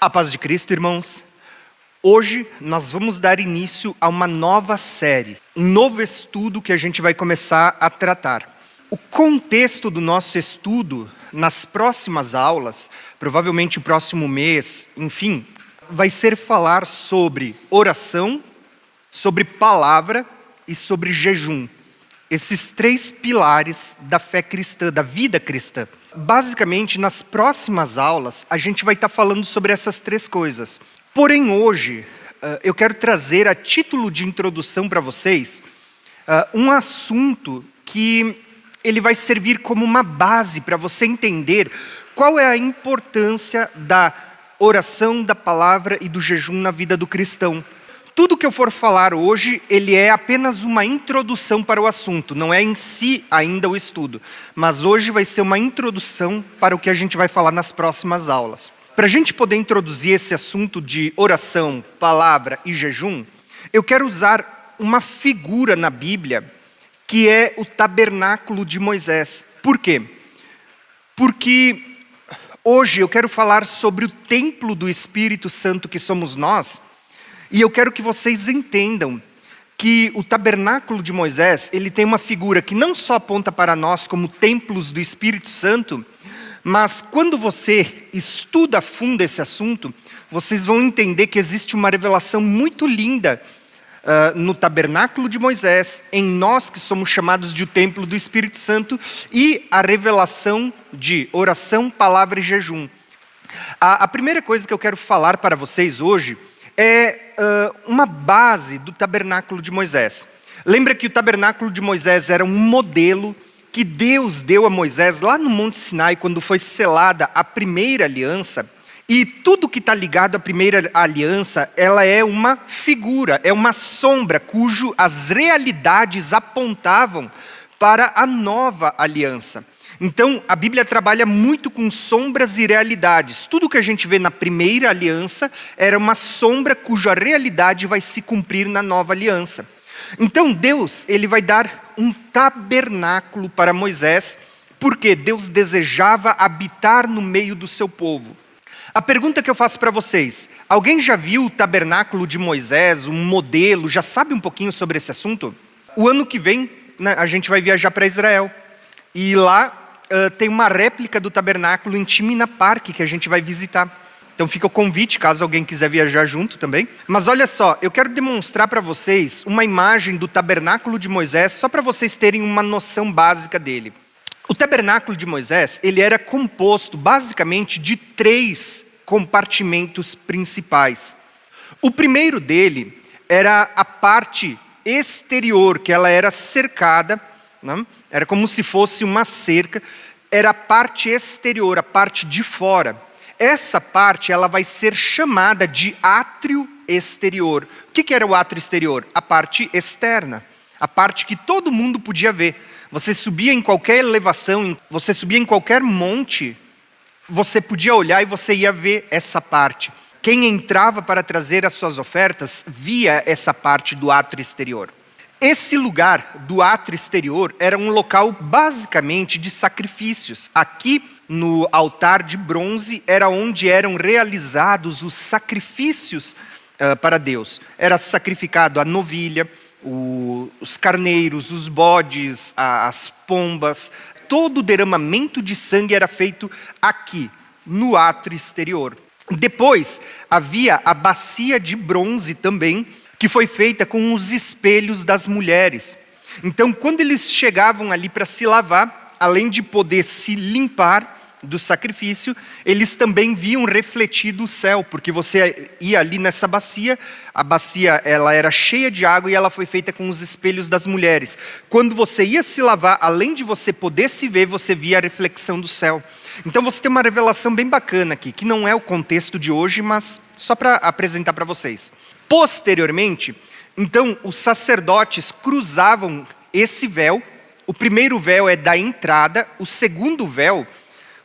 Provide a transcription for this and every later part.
A paz de Cristo, irmãos. Hoje nós vamos dar início a uma nova série, um novo estudo que a gente vai começar a tratar. O contexto do nosso estudo nas próximas aulas, provavelmente o próximo mês, enfim, vai ser falar sobre oração, sobre palavra e sobre jejum. Esses três pilares da fé cristã, da vida cristã. Basicamente, nas próximas aulas, a gente vai estar falando sobre essas três coisas. Porém, hoje, eu quero trazer a título de introdução para vocês um assunto que ele vai servir como uma base para você entender qual é a importância da oração, da palavra e do jejum na vida do cristão. Tudo que eu for falar hoje, ele é apenas uma introdução para o assunto, não é em si ainda o estudo. Mas hoje vai ser uma introdução para o que a gente vai falar nas próximas aulas. Para a gente poder introduzir esse assunto de oração, palavra e jejum, eu quero usar uma figura na Bíblia, que é o tabernáculo de Moisés. Por quê? Porque hoje eu quero falar sobre o templo do Espírito Santo que somos nós, e eu quero que vocês entendam que o tabernáculo de Moisés, ele tem uma figura que não só aponta para nós como templos do Espírito Santo, mas quando você estuda a fundo esse assunto, vocês vão entender que existe uma revelação muito linda no tabernáculo de Moisés, em nós que somos chamados de o templo do Espírito Santo, e a revelação de oração, palavra e jejum. A primeira coisa que eu quero falar para vocês hoje é uma base do tabernáculo de Moisés. Lembra que o tabernáculo de Moisés era um modelo que Deus deu a Moisés lá no Monte Sinai, quando foi selada a primeira aliança. E tudo que está ligado à primeira aliança, ela é uma figura, é uma sombra, cujo as realidades apontavam para a nova aliança. Então, a Bíblia trabalha muito com sombras e realidades. Tudo que a gente vê na primeira aliança era uma sombra cuja realidade vai se cumprir na nova aliança. Então, Deus, ele vai dar um tabernáculo para Moisés, porque Deus desejava habitar no meio do seu povo. A pergunta que eu faço para vocês, alguém já viu o tabernáculo de Moisés, um modelo, já sabe um pouquinho sobre esse assunto? O ano que vem, né, a gente vai viajar para Israel, e lá tem uma réplica do tabernáculo em Timina Park que a gente vai visitar. Então fica o convite, caso alguém quiser viajar junto também. Mas olha só, eu quero demonstrar para vocês uma imagem do tabernáculo de Moisés, só para vocês terem uma noção básica dele. O tabernáculo de Moisés, ele era composto basicamente de 3 compartimentos principais. O primeiro dele era a parte exterior, que ela era cercada, né? Era como se fosse uma cerca, era a parte exterior, a parte de fora. Essa parte ela vai ser chamada de átrio exterior. O que era o átrio exterior? A parte externa, a parte que todo mundo podia ver. Você subia em qualquer elevação, você subia em qualquer monte, você podia olhar e você ia ver essa parte. Quem entrava para trazer as suas ofertas via essa parte do átrio exterior. Esse lugar do átrio exterior era um local basicamente de sacrifícios. Aqui no altar de bronze era onde eram realizados os sacrifícios para Deus. Era sacrificado a novilha, os carneiros, os bodes, as pombas. Todo o derramamento de sangue era feito aqui, no átrio exterior. Depois havia a bacia de bronze também, que foi feita com os espelhos das mulheres. Então, quando eles chegavam ali para se lavar, além de poder se limpar do sacrifício, eles também viam refletido o céu, porque você ia ali nessa bacia, a bacia ela era cheia de água e ela foi feita com os espelhos das mulheres. Quando você ia se lavar, além de você poder se ver, você via a reflexão do céu. Então você tem uma revelação bem bacana aqui, que não é o contexto de hoje, mas só para apresentar para vocês. Posteriormente, então, os sacerdotes cruzavam esse véu. O primeiro véu é da entrada, o segundo véu,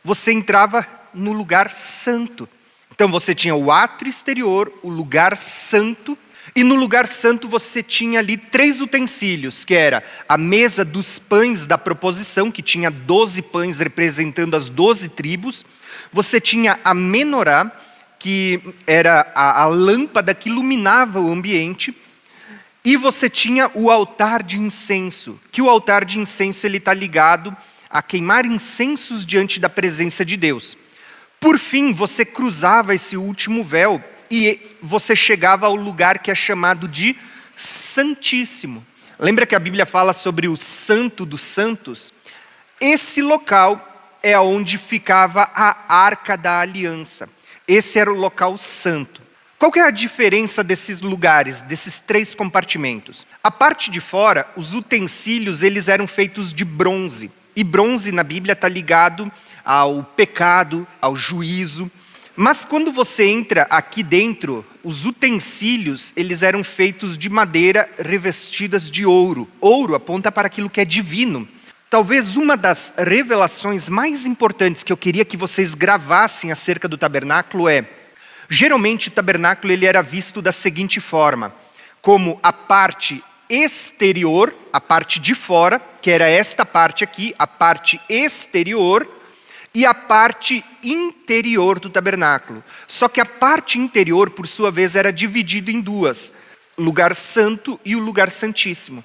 você entrava no lugar santo. Então você tinha o átrio exterior, o lugar santo, e no lugar santo você tinha ali 3 utensílios, que era a mesa dos pães da proposição, que tinha 12 pães representando as 12 tribos. Você tinha a menorá, que era a lâmpada que iluminava o ambiente, e você tinha o altar de incenso, que o altar de incenso ele está ligado a queimar incensos diante da presença de Deus. Por fim, você cruzava esse último véu e você chegava ao lugar que é chamado de Santíssimo. Lembra que a Bíblia fala sobre o Santo dos Santos? Esse local é onde ficava a Arca da Aliança. Esse era o local santo. Qual que é a diferença desses lugares, desses 3 compartimentos? A parte de fora, os utensílios, eles eram feitos de bronze. E bronze na Bíblia está ligado ao pecado, ao juízo. Mas quando você entra aqui dentro, os utensílios, eles eram feitos de madeira revestidas de ouro. Ouro aponta para aquilo que é divino. Talvez uma das revelações mais importantes que eu queria que vocês gravassem acerca do tabernáculo é: geralmente o tabernáculo ele era visto da seguinte forma, como a parte exterior, a parte de fora, que era esta parte aqui, a parte exterior, e a parte interior do tabernáculo. Só que a parte interior, por sua vez, era dividida em 2, o lugar santo e o lugar santíssimo.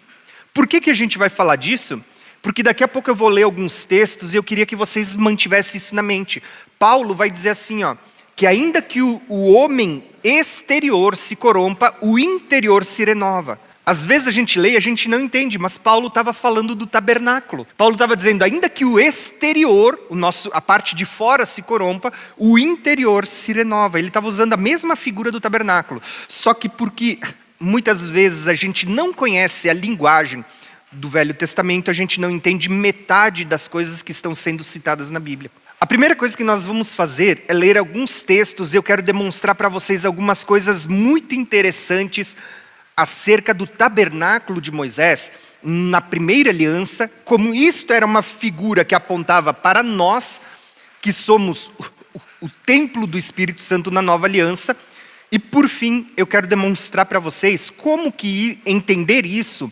Por que a gente vai falar disso? Porque daqui a pouco eu vou ler alguns textos e eu queria que vocês mantivessem isso na mente. Paulo vai dizer assim, que ainda que o homem exterior se corrompa, o interior se renova. Às vezes a gente lê e a gente não entende, mas Paulo estava falando do tabernáculo. Paulo estava dizendo, ainda que o exterior, a parte de fora se corrompa, o interior se renova. Ele estava usando a mesma figura do tabernáculo. Só que porque muitas vezes a gente não conhece a linguagem do Velho Testamento, a gente não entende metade das coisas que estão sendo citadas na Bíblia. A primeira coisa que nós vamos fazer é ler alguns textos. Eu quero demonstrar para vocês algumas coisas muito interessantes acerca do tabernáculo de Moisés na primeira aliança, como isto era uma figura que apontava para nós, que somos o templo do Espírito Santo na nova aliança. E por fim, eu quero demonstrar para vocês como que entender isso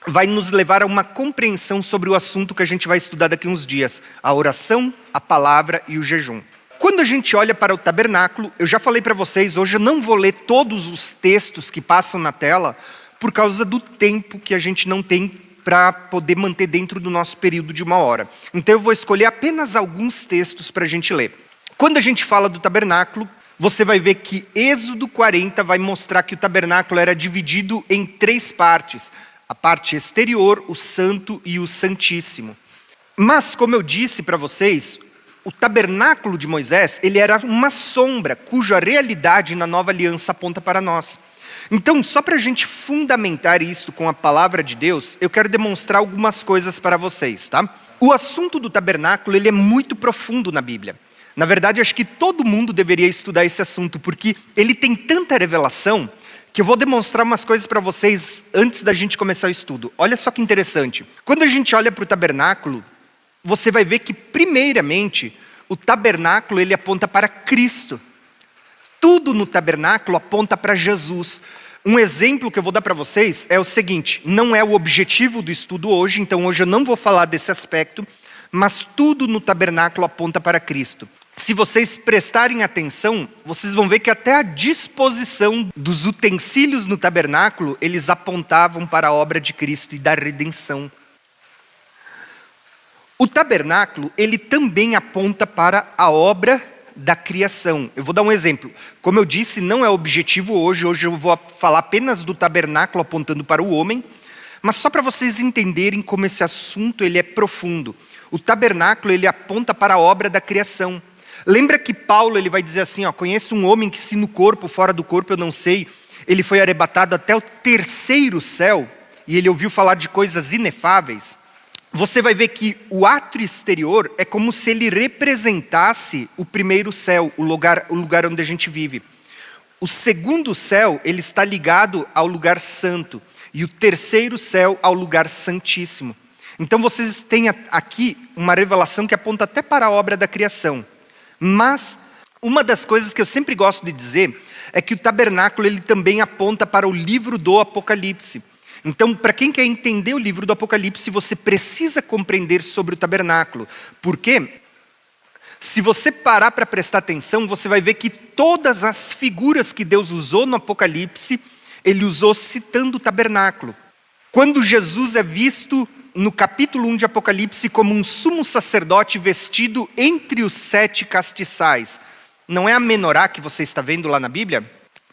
vai nos levar a uma compreensão sobre o assunto que a gente vai estudar daqui a uns dias: a oração, a palavra e o jejum. Quando a gente olha para o tabernáculo, eu já falei para vocês, hoje eu não vou ler todos os textos que passam na tela, por causa do tempo que a gente não tem para poder manter dentro do nosso período de 1 hora. Então eu vou escolher apenas alguns textos para a gente ler. Quando a gente fala do tabernáculo, você vai ver que Êxodo 40 vai mostrar que o tabernáculo era dividido em 3 partes. A parte exterior, o santo e o santíssimo. Mas, como eu disse para vocês, o tabernáculo de Moisés, ele era uma sombra, cuja realidade na nova aliança aponta para nós. Então, só para a gente fundamentar isso com a palavra de Deus, eu quero demonstrar algumas coisas para vocês, tá? O assunto do tabernáculo, ele é muito profundo na Bíblia. Na verdade, acho que todo mundo deveria estudar esse assunto, porque ele tem tanta revelação, que eu vou demonstrar umas coisas para vocês antes da gente começar o estudo. Olha só que interessante. Quando a gente olha para o tabernáculo, você vai ver que, primeiramente, o tabernáculo ele aponta para Cristo. Tudo no tabernáculo aponta para Jesus. Um exemplo que eu vou dar para vocês é o seguinte: não é o objetivo do estudo hoje, então hoje eu não vou falar desse aspecto, mas tudo no tabernáculo aponta para Cristo. Se vocês prestarem atenção, vocês vão ver que até a disposição dos utensílios no tabernáculo, eles apontavam para a obra de Cristo e da redenção. O tabernáculo, ele também aponta para a obra da criação. Eu vou dar um exemplo. Como eu disse, não é objetivo hoje. Hoje eu vou falar apenas do tabernáculo apontando para o homem. Mas só para vocês entenderem como esse assunto ele é profundo. O tabernáculo, ele aponta para a obra da criação. Lembra que Paulo ele vai dizer assim, conheço um homem que se no corpo, fora do corpo eu não sei, ele foi arrebatado até o 3º céu, e ele ouviu falar de coisas inefáveis. Você vai ver que o átrio exterior é como se ele representasse o 1º céu, o lugar onde a gente vive. O 2º céu, ele está ligado ao lugar santo. E o 3º céu ao lugar santíssimo. Então vocês têm aqui uma revelação que aponta até para a obra da criação. Mas uma das coisas que eu sempre gosto de dizer é que o tabernáculo ele também aponta para o livro do Apocalipse. Então, para quem quer entender o livro do Apocalipse, você precisa compreender sobre o tabernáculo. Por quê? Se você parar para prestar atenção, você vai ver que todas as figuras que Deus usou no Apocalipse, ele usou citando o tabernáculo. Quando Jesus é visto no capítulo 1 de Apocalipse como um sumo sacerdote vestido entre os 7 castiçais, não é a menorá que você está vendo lá na Bíblia?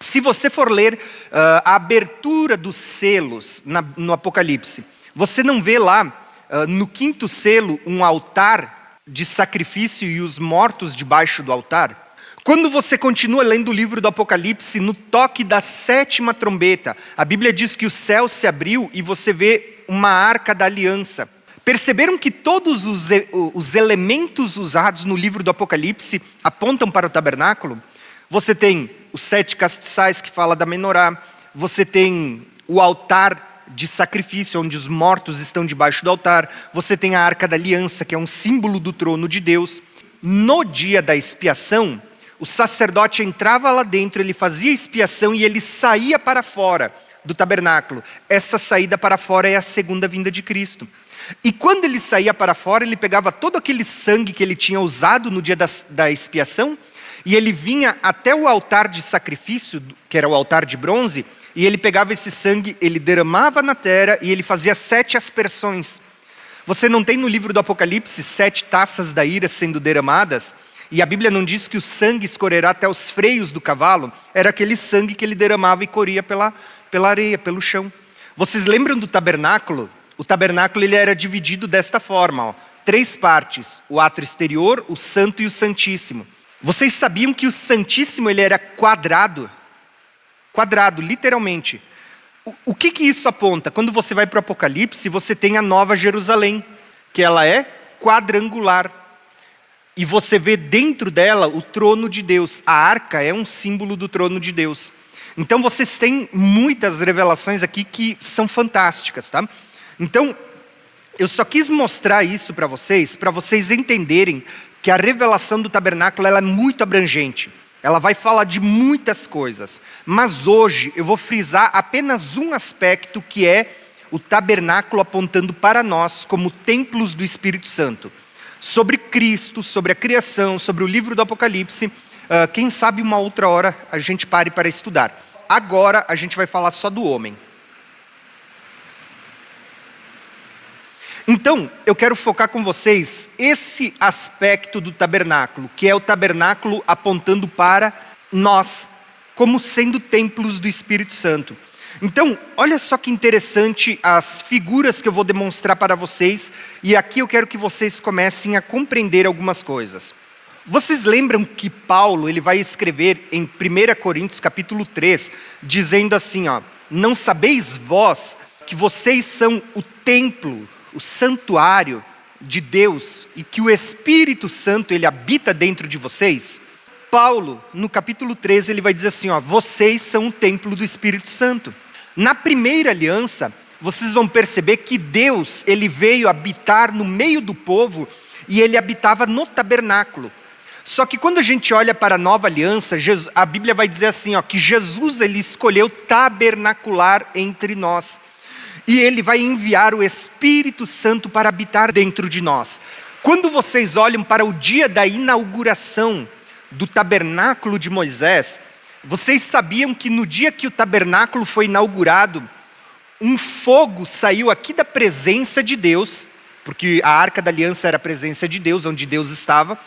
Se você for ler a abertura dos selos no Apocalipse, você não vê lá, no 5º selo, um altar de sacrifício e os mortos debaixo do altar? Quando você continua lendo o livro do Apocalipse, no toque da 7ª trombeta, a Bíblia diz que o céu se abriu e você vê uma arca da aliança. Perceberam que todos os elementos usados no livro do Apocalipse apontam para o tabernáculo? Você tem os 7 castiçais que fala da menorá, você tem o altar de sacrifício, onde os mortos estão debaixo do altar, você tem a arca da aliança, que é um símbolo do trono de Deus. No dia da expiação, o sacerdote entrava lá dentro, ele fazia expiação e ele saía para fora do tabernáculo. Essa saída para fora é a segunda vinda de Cristo. E quando ele saía para fora, ele pegava todo aquele sangue que ele tinha usado no dia da expiação, e ele vinha até o altar de sacrifício, que era o altar de bronze, e ele pegava esse sangue, ele derramava na terra e ele fazia 7 aspersões. Você não tem no livro do Apocalipse 7 taças da ira sendo derramadas? E a Bíblia não diz que o sangue escorrerá até os freios do cavalo? Era aquele sangue que ele derramava e corria pela areia, pelo chão. Vocês lembram do tabernáculo? O tabernáculo ele era dividido desta forma, 3 partes: o átrio exterior, o santo e o santíssimo. Vocês sabiam que o santíssimo ele era quadrado? Quadrado, literalmente. O que isso aponta? Quando você vai para o Apocalipse, você tem a Nova Jerusalém, que ela é quadrangular. E você vê dentro dela o trono de Deus. A arca é um símbolo do trono de Deus. Então vocês têm muitas revelações aqui que são fantásticas, tá? Então, eu só quis mostrar isso para vocês entenderem que a revelação do tabernáculo ela é muito abrangente. Ela vai falar de muitas coisas. Mas hoje eu vou frisar apenas um aspecto, que é o tabernáculo apontando para nós como templos do Espírito Santo. Sobre Cristo, sobre a criação, sobre o livro do Apocalipse, quem sabe uma outra hora a gente pare para estudar. Agora a gente vai falar só do homem. Então, eu quero focar com vocês esse aspecto do tabernáculo, que é o tabernáculo apontando para nós, como sendo templos do Espírito Santo. Então, olha só que interessante as figuras que eu vou demonstrar para vocês, e aqui eu quero que vocês comecem a compreender algumas coisas. Vocês lembram que Paulo ele vai escrever em 1 Coríntios capítulo 3, dizendo assim, não sabeis vós que vocês são o templo, o santuário de Deus, e que o Espírito Santo ele habita dentro de vocês? Paulo, no capítulo 13, ele vai dizer assim, vocês são o templo do Espírito Santo. Na primeira aliança, vocês vão perceber que Deus, ele veio habitar no meio do povo, e ele habitava no tabernáculo. Só que quando a gente olha para a nova aliança, a Bíblia vai dizer assim, que Jesus ele escolheu tabernacular entre nós. E ele vai enviar o Espírito Santo para habitar dentro de nós. Quando vocês olham para o dia da inauguração do tabernáculo de Moisés, vocês sabiam que no dia que o tabernáculo foi inaugurado, um fogo saiu aqui da presença de Deus, porque a arca da aliança era a presença de Deus, onde Deus estava.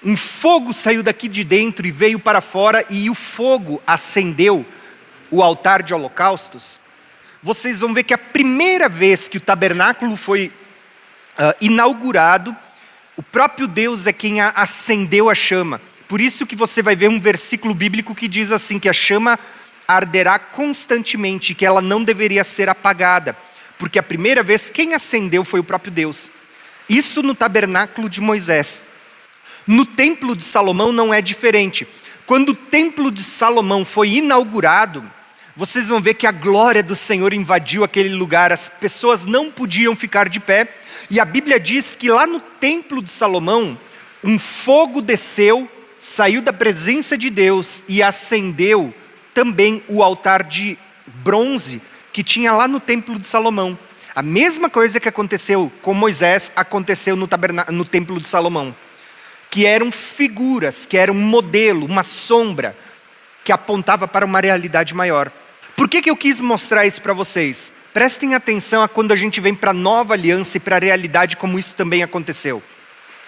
Um fogo saiu daqui de dentro e veio para fora, e o fogo acendeu o altar de holocaustos. Vocês vão ver que a primeira vez que o tabernáculo foi inaugurado, o próprio Deus é quem acendeu a chama. Por isso que você vai ver um versículo bíblico que diz assim, que a chama arderá constantemente, que ela não deveria ser apagada, porque a primeira vez quem acendeu foi o próprio Deus. Isso no tabernáculo de Moisés. No templo de Salomão não é diferente. Quando o templo de Salomão foi inaugurado, vocês vão ver que a glória do Senhor invadiu aquele lugar, as pessoas não podiam ficar de pé, e a Bíblia diz que lá no templo de Salomão, um fogo desceu, saiu da presença de Deus e acendeu também o altar de bronze que tinha lá no templo de Salomão. A mesma coisa que aconteceu com Moisés, aconteceu no templo de Salomão. que eram figuras, que eram um modelo, uma sombra, que apontava para uma realidade maior. Por que eu quis mostrar isso para vocês? Prestem atenção a quando a gente vem para a nova aliança e para a realidade como isso também aconteceu.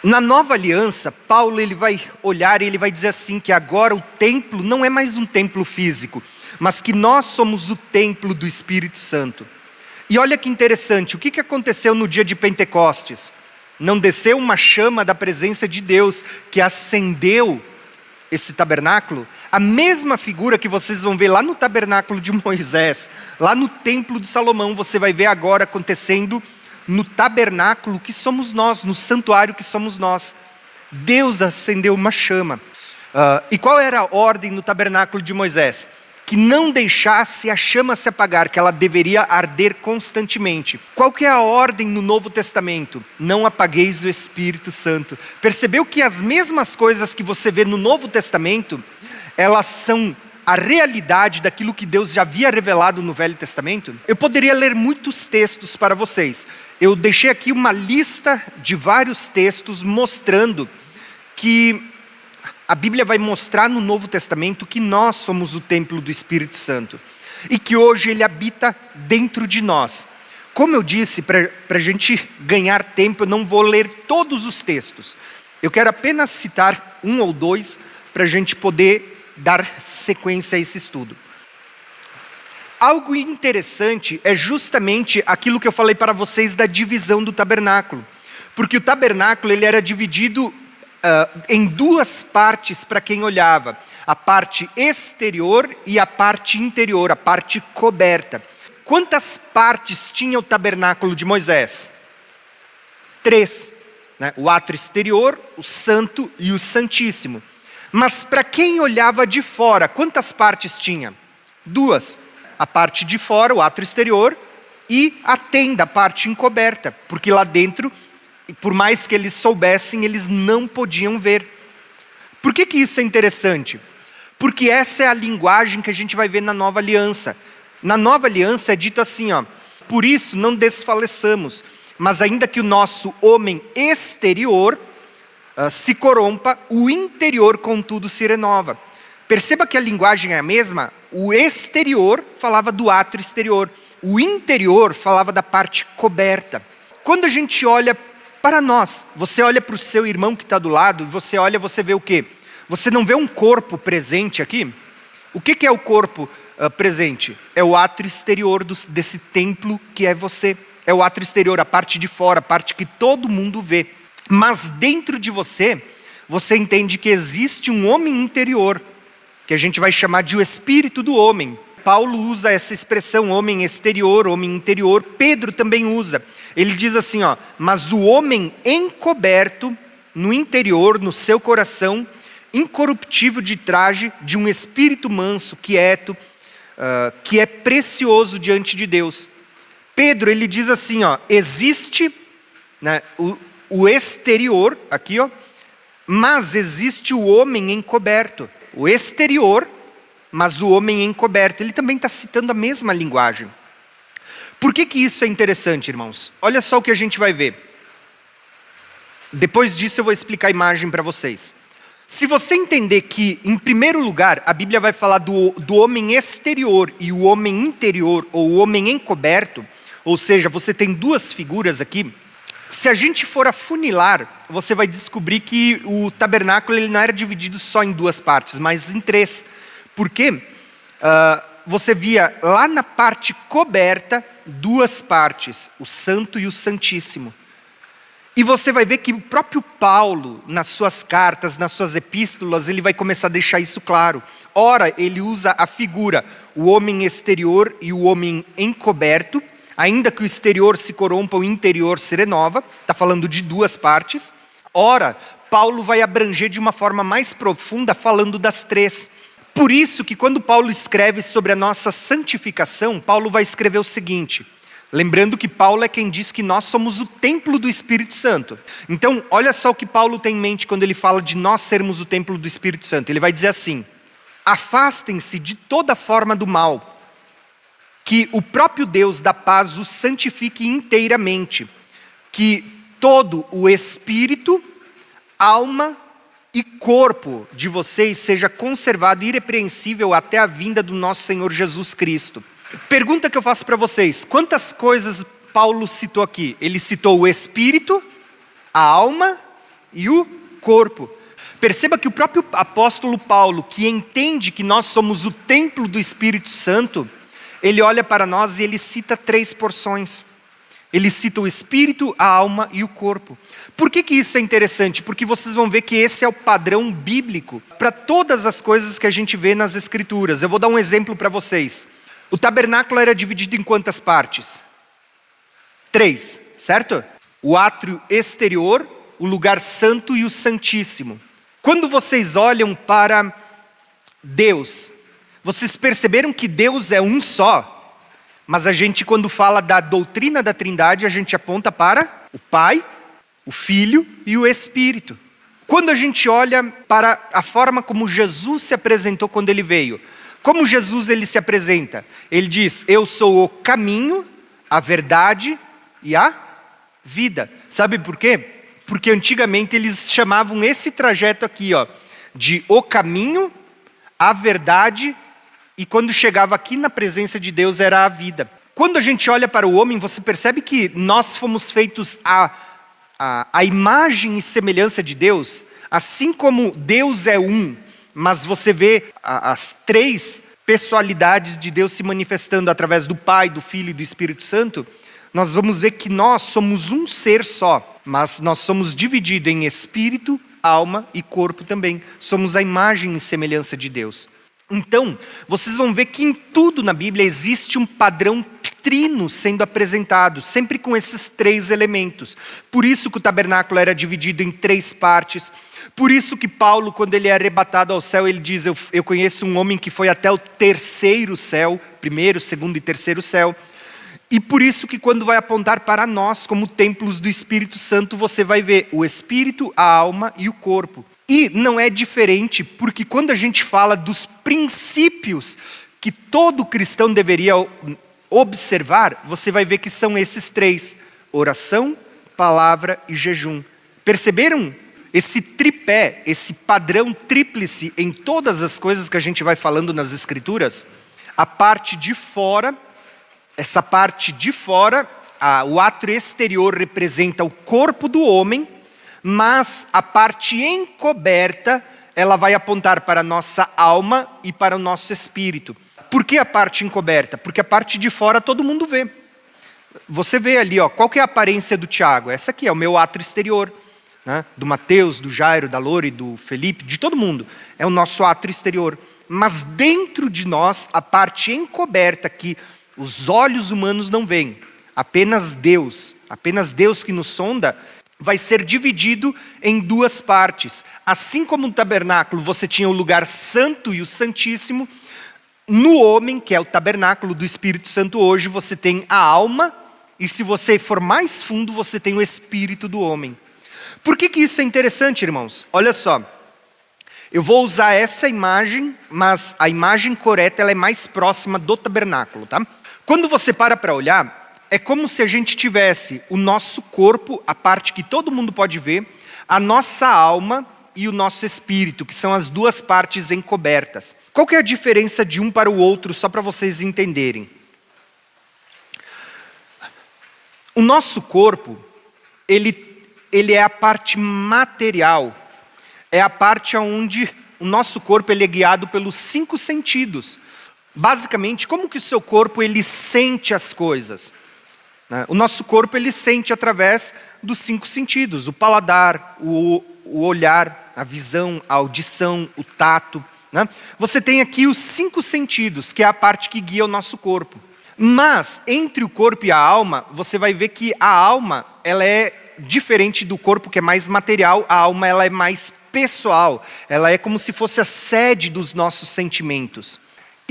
Na nova aliança, Paulo ele vai olhar e ele vai dizer assim, que agora o templo não é mais um templo físico, mas que nós somos o templo do Espírito Santo. E olha que interessante, o que aconteceu no dia de Pentecostes? Não desceu uma chama da presença de Deus que acendeu esse tabernáculo? A mesma figura que vocês vão ver lá no tabernáculo de Moisés, lá no templo de Salomão, você vai ver agora acontecendo no tabernáculo que somos nós, no santuário que somos nós. Deus acendeu uma chama. E qual era a ordem no tabernáculo de Moisés? Que não deixasse a chama se apagar, que ela deveria arder constantemente. Qual que é a ordem no Novo Testamento? Não apagueis o Espírito Santo. Percebeu que as mesmas coisas que você vê no Novo Testamento, elas são a realidade daquilo que Deus já havia revelado no Velho Testamento? Eu poderia ler muitos textos para vocês. Eu deixei aqui uma lista de vários textos mostrando que a Bíblia vai mostrar no Novo Testamento que nós somos o templo do Espírito Santo e que hoje Ele habita dentro de nós. Como eu disse, para a gente ganhar tempo, eu não vou ler todos os textos. Eu quero apenas citar um ou dois para a gente poder dar sequência a esse estudo. Algo interessante é justamente aquilo que eu falei para vocês da divisão do tabernáculo. Porque o tabernáculo ele era dividido em duas partes para quem olhava. A parte exterior e a parte interior, a parte coberta. Quantas partes tinha o tabernáculo de Moisés? 3. Né? O átrio exterior, o santo e o santíssimo. Mas para quem olhava de fora, quantas partes tinha? 2. A parte de fora, o átrio exterior, e a tenda, a parte encoberta. Porque lá dentro, por mais que eles soubessem, eles não podiam ver. Por que isso é interessante? Porque essa é a linguagem que a gente vai ver na nova aliança. Na nova aliança é dito assim, por isso não desfaleçamos, mas ainda que o nosso homem exterior se corrompa, o interior, contudo, se renova. Perceba que a linguagem é a mesma. O exterior falava do átrio exterior. O interior falava da parte coberta. Quando a gente olha para nós, você olha para o seu irmão que está do lado, você olha, você vê o quê? Você não vê um corpo presente aqui? O que é o corpo presente? É o átrio exterior desse templo que é você. É o átrio exterior, a parte de fora, a parte que todo mundo vê. Mas dentro de você, você entende que existe um homem interior, que a gente vai chamar de o espírito do homem. Paulo usa essa expressão, homem exterior, homem interior. Pedro também usa. Ele diz assim, mas o homem encoberto no interior, no seu coração, incorruptível de traje, de um espírito manso, quieto, que é precioso diante de Deus. Pedro, ele diz assim, existe, né, o exterior, aqui, mas existe o homem encoberto. O exterior, mas o homem encoberto. Ele também está citando a mesma linguagem. Por que isso é interessante, irmãos? Olha só o que a gente vai ver. Depois disso eu vou explicar a imagem para vocês. Se você entender que, em primeiro lugar, a Bíblia vai falar do homem exterior e o homem interior, ou o homem encoberto, ou seja, você tem duas figuras aqui. Se a gente for afunilar, você vai descobrir que o tabernáculo ele não era dividido só em duas partes, mas em 3. Porque você via lá na parte coberta duas partes, o santo e o santíssimo. E você vai ver que o próprio Paulo, nas suas cartas, nas suas epístolas, ele vai começar a deixar isso claro. Ora, ele usa a figura, o homem exterior e o homem encoberto. Ainda que o exterior se corrompa, o interior se renova. Está falando de duas partes. Ora, Paulo vai abranger de uma forma mais profunda, falando das 3. Por isso que quando Paulo escreve sobre a nossa santificação, Paulo vai escrever o seguinte. Lembrando que Paulo é quem diz que nós somos o templo do Espírito Santo. Então, olha só o que Paulo tem em mente quando ele fala de nós sermos o templo do Espírito Santo. Ele vai dizer assim, afastem-se de toda forma do mal, que o próprio Deus da paz o santifique inteiramente, que todo o espírito, alma e corpo de vocês seja conservado irrepreensível até a vinda do nosso Senhor Jesus Cristo. Pergunta que eu faço para vocês: quantas coisas Paulo citou aqui? Ele citou o espírito, a alma e o corpo. Perceba que o próprio apóstolo Paulo, que entende que nós somos o templo do Espírito Santo, ele olha para nós e ele cita 3 porções. Ele cita o espírito, a alma e o corpo. Por que isso é interessante? Porque vocês vão ver que esse é o padrão bíblico para todas as coisas que a gente vê nas Escrituras. Eu vou dar um exemplo para vocês. O tabernáculo era dividido em quantas partes? 3, certo? O átrio exterior, o lugar santo e o santíssimo. Quando vocês olham para Deus, vocês perceberam que Deus é um só, mas a gente, quando fala da doutrina da Trindade, a gente aponta para o Pai, o Filho e o Espírito. Quando a gente olha para a forma como Jesus se apresentou quando ele veio, como Jesus ele se apresenta? Ele diz: eu sou o caminho, a verdade e a vida. Sabe por quê? Porque antigamente eles chamavam esse trajeto aqui, de o caminho, a verdade, e quando chegava aqui na presença de Deus era a vida. Quando a gente olha para o homem, você percebe que nós fomos feitos a imagem e semelhança de Deus, assim como Deus é um, mas você vê as 3 pessoalidades de Deus se manifestando através do Pai, do Filho e do Espírito Santo. Nós vamos ver que nós somos um ser só, mas nós somos divididos em espírito, alma e corpo também. Somos a imagem e semelhança de Deus. Então, vocês vão ver que em tudo na Bíblia existe um padrão trino sendo apresentado, sempre com esses 3 elementos. Por isso que o tabernáculo era dividido em 3 partes. Por isso que Paulo, quando ele é arrebatado ao céu, ele diz: eu conheço um homem que foi até o 3º céu, 1º, 2º e 3º céu. E por isso que quando vai apontar para nós como templos do Espírito Santo, você vai ver o espírito, a alma e o corpo. E não é diferente, porque quando a gente fala dos princípios que todo cristão deveria observar, você vai ver que são esses 3: oração, palavra e jejum. Perceberam esse tripé, esse padrão tríplice em todas as coisas que a gente vai falando nas Escrituras? A parte de fora, essa parte de fora, o átrio exterior representa o corpo do homem, mas a parte encoberta, ela vai apontar para a nossa alma e para o nosso espírito. Por que a parte encoberta? Porque a parte de fora todo mundo vê. Você vê ali, qual que é a aparência do Tiago? Essa aqui é o meu átrio exterior, né? Do Mateus, do Jairo, da Lore, do Felipe, de todo mundo. É o nosso átrio exterior. Mas dentro de nós, a parte encoberta que os olhos humanos não veem, apenas Deus que nos sonda, vai ser dividido em 2 partes. Assim como no tabernáculo você tinha o lugar santo e o santíssimo, no homem, que é o tabernáculo do Espírito Santo, hoje você tem a alma, e se você for mais fundo, você tem o espírito do homem. Por que isso é interessante, irmãos? Olha só, eu vou usar essa imagem, mas a imagem correta ela é mais próxima do tabernáculo, tá? Quando você para olhar, é como se a gente tivesse o nosso corpo, a parte que todo mundo pode ver, a nossa alma e o nosso espírito, que são as 2 partes encobertas. Qual que é a diferença de um para o outro, só para vocês entenderem? O nosso corpo, ele é a parte material, é a parte onde o nosso corpo ele é guiado pelos 5 sentidos. Basicamente, como que o seu corpo ele sente as coisas? O nosso corpo ele sente através dos 5 sentidos: o paladar, o olhar, a visão, a audição, o tato. Você tem aqui os 5 sentidos, que é a parte que guia o nosso corpo. Mas, entre o corpo e a alma, você vai ver que a alma ela é diferente do corpo, que é mais material. A alma ela é mais pessoal. Ela é como se fosse a sede dos nossos sentimentos.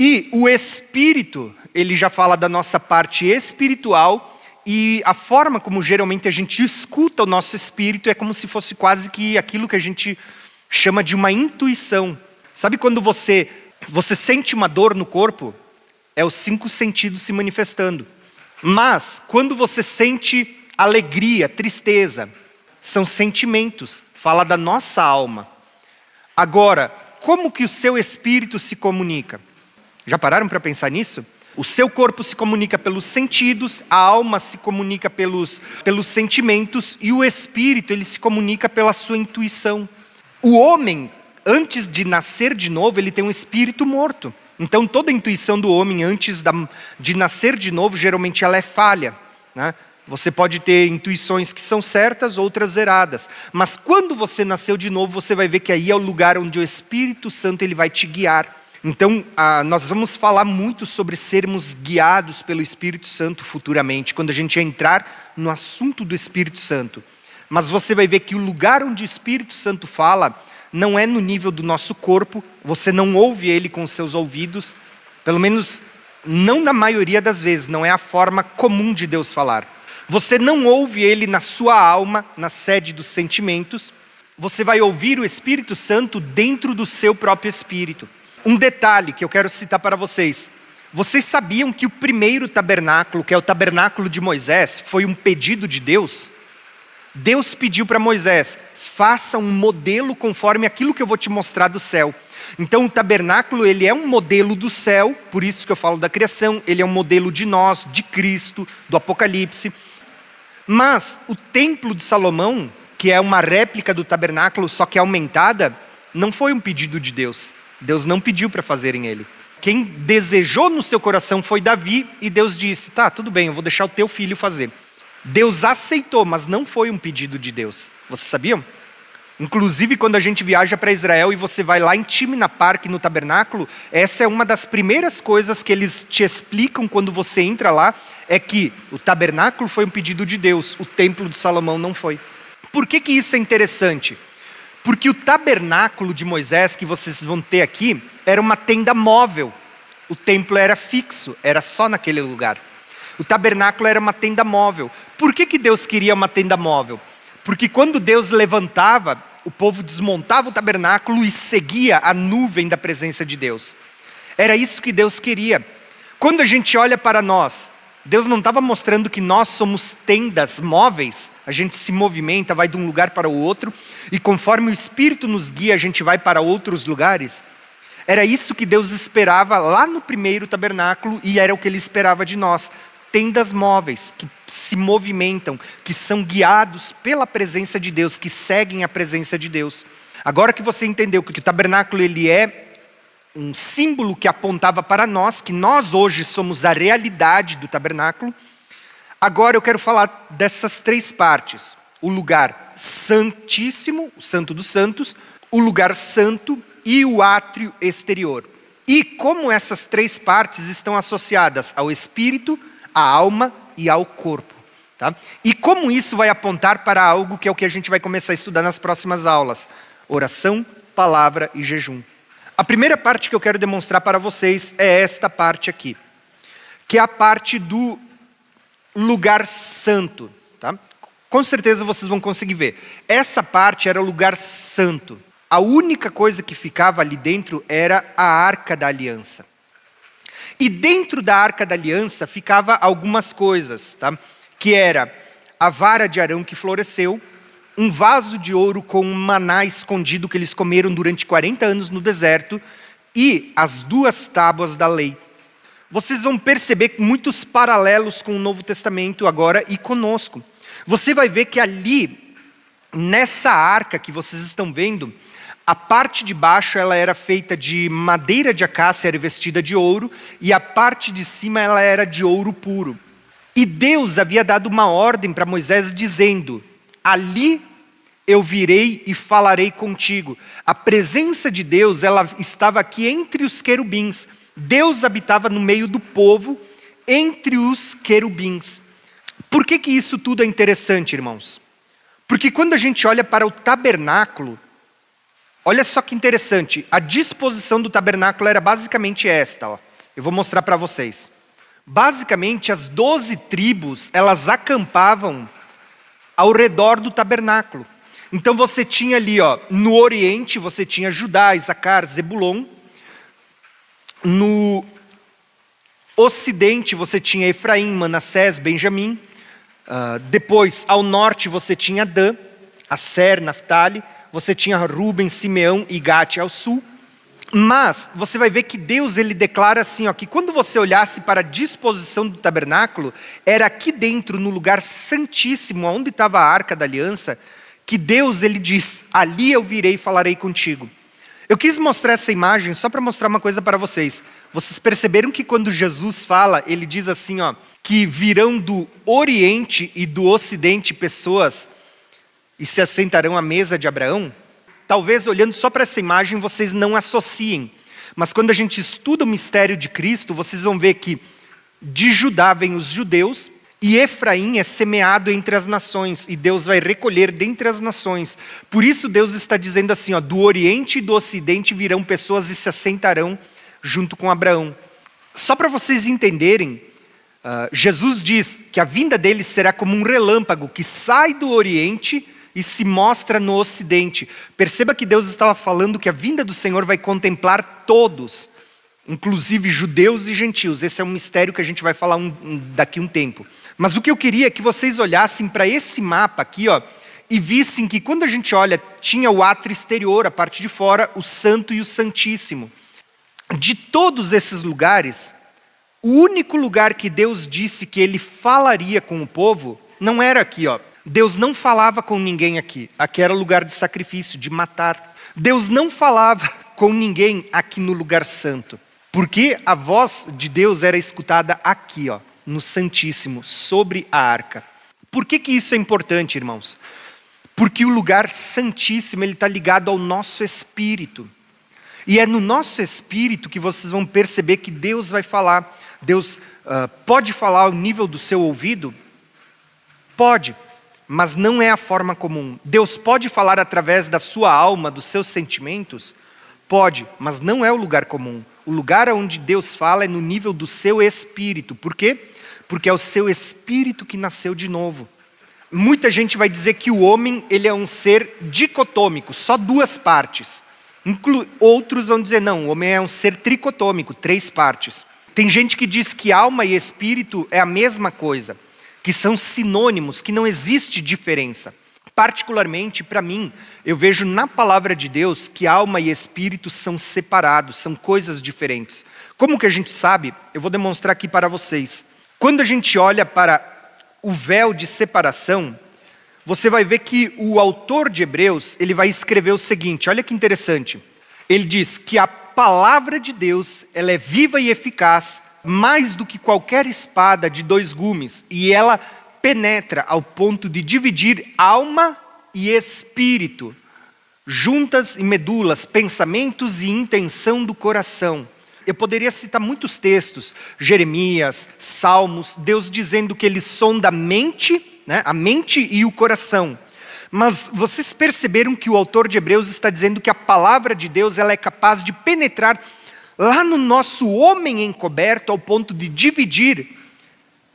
E o espírito, ele já fala da nossa parte espiritual, e a forma como geralmente a gente escuta o nosso espírito é como se fosse quase que aquilo que a gente chama de uma intuição. Sabe quando você sente uma dor no corpo? É os 5 sentidos se manifestando. Mas quando você sente alegria, tristeza, são sentimentos, fala da nossa alma. Agora, como que o seu espírito se comunica? Já pararam para pensar nisso? O seu corpo se comunica pelos sentidos, a alma se comunica pelos sentimentos e o espírito ele se comunica pela sua intuição. O homem, antes de nascer de novo, ele tem um espírito morto. Então toda a intuição do homem antes de nascer de novo, geralmente ela é falha, né? Você pode ter intuições que são certas, outras erradas. Mas quando você nasceu de novo, você vai ver que aí é o lugar onde o Espírito Santo ele vai te guiar. Então, nós vamos falar muito sobre sermos guiados pelo Espírito Santo futuramente, quando a gente entrar no assunto do Espírito Santo. Mas você vai ver que o lugar onde o Espírito Santo fala não é no nível do nosso corpo, você não ouve ele com os seus ouvidos, pelo menos não na maioria das vezes, não é a forma comum de Deus falar. Você não ouve ele na sua alma, na sede dos sentimentos, você vai ouvir o Espírito Santo dentro do seu próprio espírito. Um detalhe que eu quero citar para vocês. Vocês sabiam que o primeiro tabernáculo, que é o tabernáculo de Moisés, foi um pedido de Deus? Deus pediu para Moisés, faça um modelo conforme aquilo que eu vou te mostrar do céu. Então o tabernáculo ele é um modelo do céu, por isso que eu falo da criação, ele é um modelo de nós, de Cristo, do Apocalipse. Mas o templo de Salomão, que é uma réplica do tabernáculo, só que aumentada, não foi um pedido de Deus. Deus não pediu para fazerem ele. Quem desejou no seu coração foi Davi, e Deus disse, tá, tudo bem, eu vou deixar o teu filho fazer. Deus aceitou, mas não foi um pedido de Deus. Vocês sabiam? Inclusive, quando a gente viaja para Israel e você vai lá em Timna Park, no tabernáculo, essa é uma das primeiras coisas que eles te explicam quando você entra lá, é que o tabernáculo foi um pedido de Deus, o templo de Salomão não foi. Por que isso é interessante? Porque o tabernáculo de Moisés, que vocês vão ter aqui, era uma tenda móvel. O templo era fixo, era só naquele lugar. O tabernáculo era uma tenda móvel. Por que Deus queria uma tenda móvel? Porque quando Deus levantava, o povo desmontava o tabernáculo e seguia a nuvem da presença de Deus. Era isso que Deus queria. Quando a gente olha para nós, Deus não estava mostrando que nós somos tendas móveis, a gente se movimenta, vai de um lugar para o outro, e conforme o Espírito nos guia, a gente vai para outros lugares. Era isso que Deus esperava lá no primeiro tabernáculo, e era o que Ele esperava de nós. Tendas móveis, que se movimentam, que são guiados pela presença de Deus, que seguem a presença de Deus. Agora que você entendeu que o tabernáculo ele é um símbolo que apontava para nós, que nós hoje somos a realidade do tabernáculo, agora eu quero falar dessas três partes. O lugar santíssimo, o santo dos santos, o lugar santo e o átrio exterior. E como essas três partes estão associadas ao espírito, à alma e ao corpo. Tá? E como isso vai apontar para algo que é o que a gente vai começar a estudar nas próximas aulas. Oração, palavra e jejum. A primeira parte que eu quero demonstrar para vocês é esta parte aqui. Que é a parte do lugar santo. Tá? Com certeza vocês vão conseguir ver. Essa parte era o lugar santo. A única coisa que ficava ali dentro era a Arca da Aliança. E dentro da Arca da Aliança ficava algumas coisas, tá? Que era a vara de Arão que floresceu, um vaso de ouro com um maná escondido que eles comeram durante 40 anos no deserto e as 2 tábuas da lei. Vocês vão perceber muitos paralelos com o Novo Testamento agora e conosco. Você vai ver que ali, nessa arca que vocês estão vendo, a parte de baixo ela era feita de madeira de acácia revestida de ouro e a parte de cima ela era de ouro puro. E Deus havia dado uma ordem para Moisés dizendo, ali eu virei e falarei contigo. A presença de Deus ela estava aqui entre os querubins. Deus habitava no meio do povo, entre os querubins. Por que isso tudo é interessante, irmãos? Porque quando a gente olha para o tabernáculo, olha só que interessante, a disposição do tabernáculo era basicamente esta. Ó. Eu vou mostrar para vocês. Basicamente, as 12 tribos, elas acampavam ao redor do tabernáculo. Então você tinha ali, ó, no oriente, você tinha Judá, Issacar, Zebulon. No ocidente, você tinha Efraim, Manassés, Benjamim. Depois, ao norte, você tinha Dan, Aser, Naftali. você tinha Ruben, Simeão e Gade ao sul. Mas você vai ver que Deus ele declara assim, ó, que quando você olhasse para a disposição do tabernáculo, era aqui dentro, no lugar santíssimo, onde estava a arca da aliança, que Deus ele diz, ali eu virei e falarei contigo. Eu quis mostrar essa imagem só para mostrar uma coisa para vocês. Vocês perceberam que quando Jesus fala, ele diz assim, ó, que virão do Oriente e do Ocidente pessoas e se assentarão à mesa de Abraão? Talvez olhando só para essa imagem vocês não associem. Mas quando a gente estuda o mistério de Cristo, vocês vão ver que de Judá vêm os judeus e Efraim é semeado entre as nações e Deus vai recolher dentre as nações. Por isso Deus está dizendo assim, ó, do Oriente e do Ocidente virão pessoas e se assentarão junto com Abraão. Só para vocês entenderem, Jesus diz que a vinda dele será como um relâmpago que sai do Oriente e se mostra no Ocidente. Perceba que Deus estava falando que a vinda do Senhor vai contemplar todos, inclusive judeus e gentios. Esse é um mistério que a gente vai falar daqui a um tempo. Mas o que eu queria é que vocês olhassem para esse mapa aqui, ó, e vissem que quando a gente olha, tinha o átrio exterior, a parte de fora, o santo e o santíssimo. De todos esses lugares, o único lugar que Deus disse que ele falaria com o povo, não era aqui, ó. Deus não falava com ninguém aqui. Aqui era lugar de sacrifício, de matar. Deus não falava com ninguém aqui no lugar santo. Porque a voz de Deus era escutada aqui, ó, no Santíssimo, sobre a arca. Por que isso é importante, irmãos? Porque o lugar santíssimo ele está ligado ao nosso espírito. E é no nosso espírito que vocês vão perceber que Deus vai falar. Deus pode falar ao nível do seu ouvido? Pode. Mas não é a forma comum. Deus pode falar através da sua alma, dos seus sentimentos? Pode, mas não é o lugar comum. O lugar onde Deus fala é no nível do seu espírito. Por quê? Porque é o seu espírito que nasceu de novo. Muita gente vai dizer que o homem ele é um ser dicotômico, só duas partes. Outros vão dizer, não, o homem é um ser tricotômico, 3 partes. Tem gente que diz que alma e espírito é a mesma coisa, que são sinônimos, que não existe diferença. Particularmente, para mim, eu vejo na palavra de Deus que alma e espírito são separados, são coisas diferentes. Como que a gente sabe? Eu vou demonstrar aqui para vocês. Quando a gente olha para o véu de separação, você vai ver que o autor de Hebreus, ele vai escrever o seguinte, olha que interessante. Ele diz que a palavra de Deus, ela é viva e eficaz, mais do que qualquer espada de 2 gumes, e ela penetra ao ponto de dividir alma e espírito, juntas e medulas, pensamentos e intenção do coração. Eu poderia citar muitos textos, Jeremias, Salmos, Deus dizendo que ele sonda a mente e o coração. Mas vocês perceberam que o autor de Hebreus está dizendo que a palavra de Deus ela é capaz de penetrar lá no nosso homem encoberto ao ponto de dividir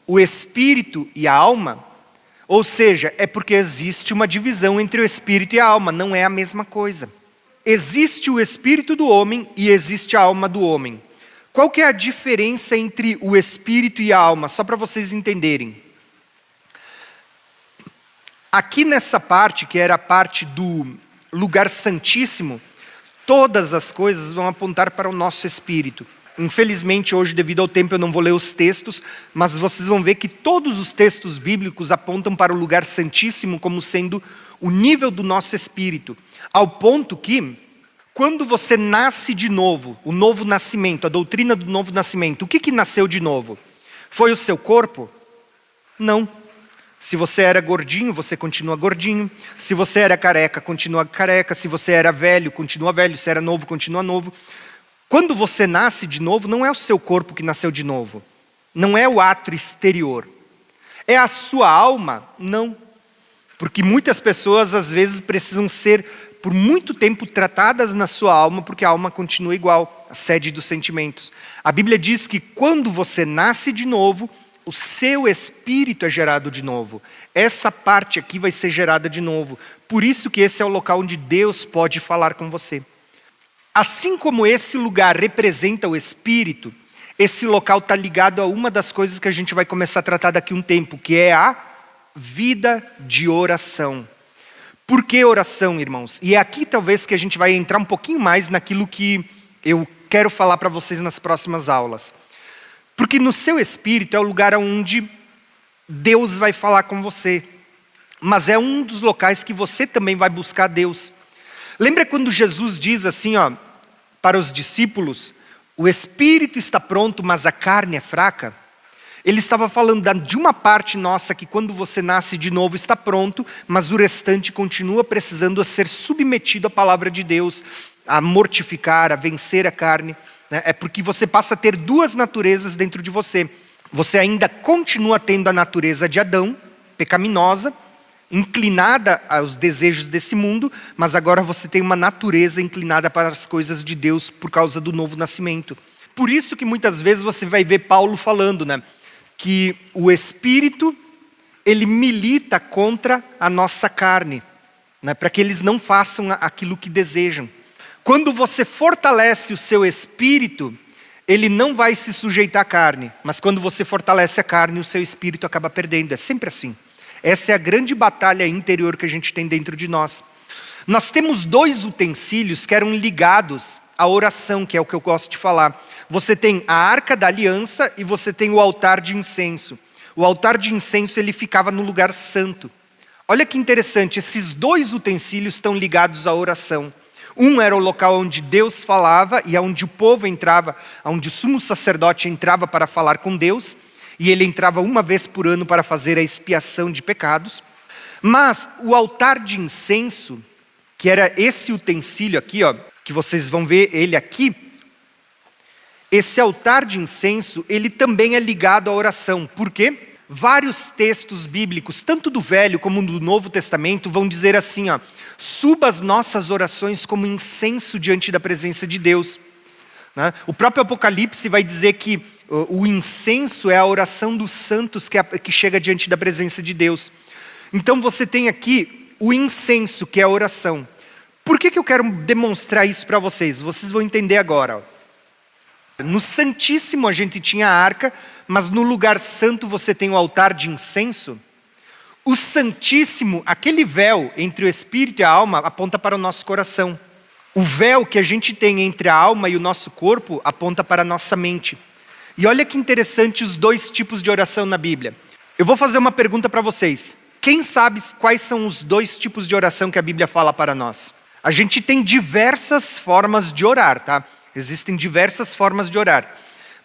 o espírito e a alma? Ou seja, é porque existe uma divisão entre o espírito e a alma, não é a mesma coisa. Existe o espírito do homem e existe a alma do homem. Qual que é a diferença entre o espírito e a alma? Só para vocês entenderem. Aqui nessa parte, que era a parte do lugar santíssimo, todas as coisas vão apontar para o nosso espírito. Infelizmente, hoje, devido ao tempo, eu não vou ler os textos, mas vocês vão ver que todos os textos bíblicos apontam para o lugar santíssimo como sendo o nível do nosso espírito. Ao ponto que, quando você nasce de novo, o novo nascimento, a doutrina do novo nascimento, o que nasceu de novo? Foi o seu corpo? Não. Se você era gordinho, você continua gordinho. Se você era careca, continua careca. Se você era velho, continua velho. Se era novo, continua novo. Quando você nasce de novo, não é o seu corpo que nasceu de novo. Não é o átrio exterior. É a sua alma? Não. Porque muitas pessoas, às vezes, precisam ser, por muito tempo, tratadas na sua alma, porque a alma continua igual, a sede dos sentimentos. A Bíblia diz que quando você nasce de novo, o seu espírito é gerado de novo. Essa parte aqui vai ser gerada de novo. Por isso que esse é o local onde Deus pode falar com você. Assim como esse lugar representa o espírito, esse local está ligado a uma das coisas que a gente vai começar a tratar daqui a um tempo, que é a vida de oração. Por que oração, irmãos? E é aqui talvez que a gente vai entrar um pouquinho mais naquilo que eu quero falar para vocês nas próximas aulas. Porque no seu espírito é o lugar onde Deus vai falar com você. Mas é um dos locais que você também vai buscar Deus. Lembra quando Jesus diz assim, para os discípulos, o espírito está pronto, mas a carne é fraca? Ele estava falando de uma parte nossa que quando você nasce de novo está pronto, mas o restante continua precisando ser submetido à palavra de Deus, a mortificar, a vencer a carne. É porque você passa a ter duas naturezas dentro de você. Você ainda continua tendo a natureza de Adão, pecaminosa, inclinada aos desejos desse mundo, mas agora você tem uma natureza inclinada para as coisas de Deus por causa do novo nascimento. Por isso que muitas vezes você vai ver Paulo falando, que o Espírito, ele milita contra a nossa carne, para que eles não façam aquilo que desejam. Quando você fortalece o seu espírito, ele não vai se sujeitar à carne, mas quando você fortalece a carne, o seu espírito acaba perdendo. É sempre assim. Essa é a grande batalha interior que a gente tem dentro de nós. Nós temos 2 utensílios que eram ligados à oração, que é o que eu gosto de falar. Você tem a arca da aliança e você tem o altar de incenso. O altar de incenso, ele ficava no lugar santo. Olha que interessante, esses 2 utensílios estão ligados à oração. Um era o local onde Deus falava e onde o povo entrava, onde o sumo sacerdote entrava para falar com Deus, e ele entrava uma vez por ano para fazer a expiação de pecados. Mas o altar de incenso, que era esse utensílio aqui, que vocês vão ver ele aqui, esse altar de incenso, ele também é ligado à oração. Por quê? Vários textos bíblicos, tanto do Velho como do Novo Testamento, vão dizer assim, suba as nossas orações como incenso diante da presença de Deus. O próprio Apocalipse vai dizer que o incenso é a oração dos santos que chega diante da presença de Deus. Então você tem aqui o incenso, que é a oração. Por que eu quero demonstrar isso para vocês? Vocês vão entender agora. No Santíssimo a gente tinha a arca, mas no lugar santo você tem o altar de incenso. O Santíssimo, aquele véu entre o espírito e a alma, aponta para o nosso coração. O véu que a gente tem entre a alma e o nosso corpo aponta para a nossa mente. E olha que interessante os 2 tipos de oração na Bíblia. Eu vou fazer uma pergunta para vocês. Quem sabe quais são os 2 tipos de oração que a Bíblia fala para nós? A gente tem diversas formas de orar, tá? Existem diversas formas de orar.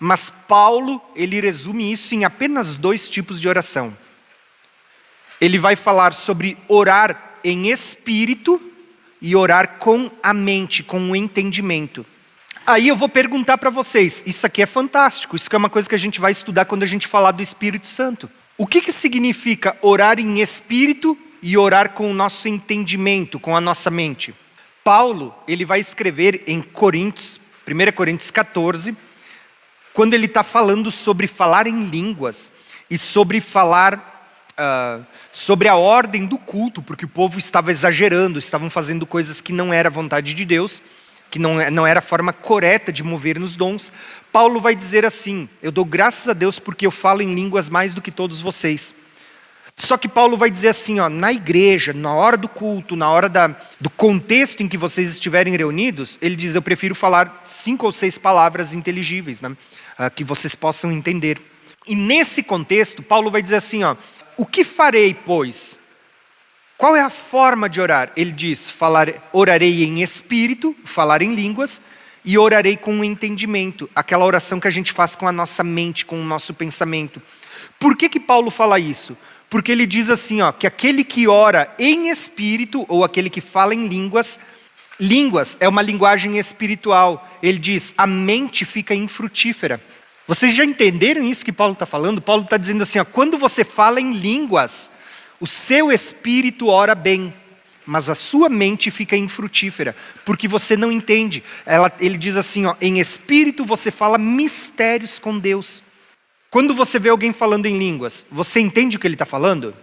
Mas Paulo, ele resume isso em apenas 2 tipos de oração. Ele vai falar sobre orar em espírito e orar com a mente, com o entendimento. Aí eu vou perguntar para vocês, isso aqui é fantástico, isso aqui é uma coisa que a gente vai estudar quando a gente falar do Espírito Santo. O que significa orar em espírito e orar com o nosso entendimento, com a nossa mente? Paulo, ele vai escrever em Coríntios, 1 Coríntios 14, quando ele está falando sobre falar em línguas e sobre falar sobre a ordem do culto, porque o povo estava exagerando, estavam fazendo coisas que não era vontade de Deus, que não era a forma correta de mover nos dons. Paulo vai dizer assim, eu dou graças a Deus porque eu falo em línguas mais do que todos vocês. Só que Paulo vai dizer assim, na igreja, na hora do culto, na hora do contexto em que vocês estiverem reunidos, ele diz, eu prefiro falar 5 ou 6 palavras inteligíveis, que vocês possam entender. E nesse contexto, Paulo vai dizer assim, o que farei, pois? Qual é a forma de orar? Ele diz, orarei em espírito, falar em línguas, e orarei com o entendimento, aquela oração que a gente faz com a nossa mente, com o nosso pensamento. Por que Paulo fala isso? Porque ele diz assim, que aquele que ora em espírito, ou aquele que fala em línguas é uma linguagem espiritual. Ele diz, a mente fica infrutífera. Vocês já entenderam isso que Paulo está falando? Paulo está dizendo assim, quando você fala em línguas, o seu espírito ora bem, mas a sua mente fica infrutífera, porque você não entende. Ele diz assim, em espírito você fala mistérios com Deus. Quando você vê alguém falando em línguas, você entende o que ele está falando?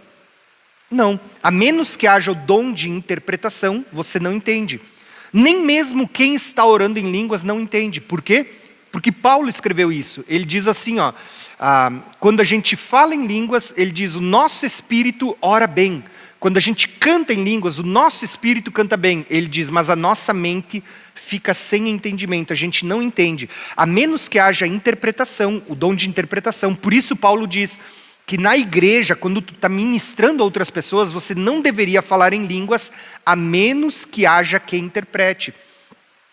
Não. A menos que haja o dom de interpretação, você não entende. Nem mesmo quem está orando em línguas não entende. Por quê? Porque Paulo escreveu isso. Ele diz assim, quando a gente fala em línguas, ele diz, o nosso espírito ora bem. quando a gente canta em línguas, o nosso espírito canta bem. Ele diz, mas a nossa mente fica sem entendimento, a gente não entende, a menos que haja interpretação, o dom de interpretação. Por isso Paulo diz que na igreja, quando tu está ministrando a outras pessoas, você não deveria falar em línguas, a menos que haja quem interprete.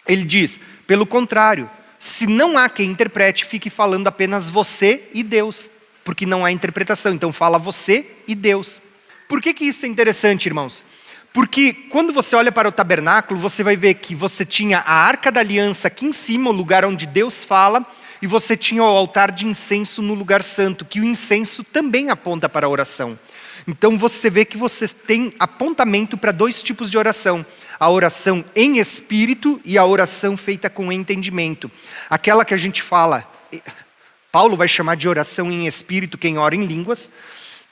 Ele diz, pelo contrário, se não há quem interprete, fique falando apenas você e Deus, porque não há interpretação, então fala você e Deus. Por que isso é interessante, irmãos? Porque quando você olha para o tabernáculo, você vai ver que você tinha a Arca da Aliança aqui em cima, o lugar onde Deus fala, e você tinha o altar de incenso no lugar santo, que o incenso também aponta para a oração. Então você vê que você tem apontamento para dois tipos de oração. A oração em espírito e a oração feita com entendimento. Aquela que a gente fala, Paulo vai chamar de oração em espírito, quem ora em línguas,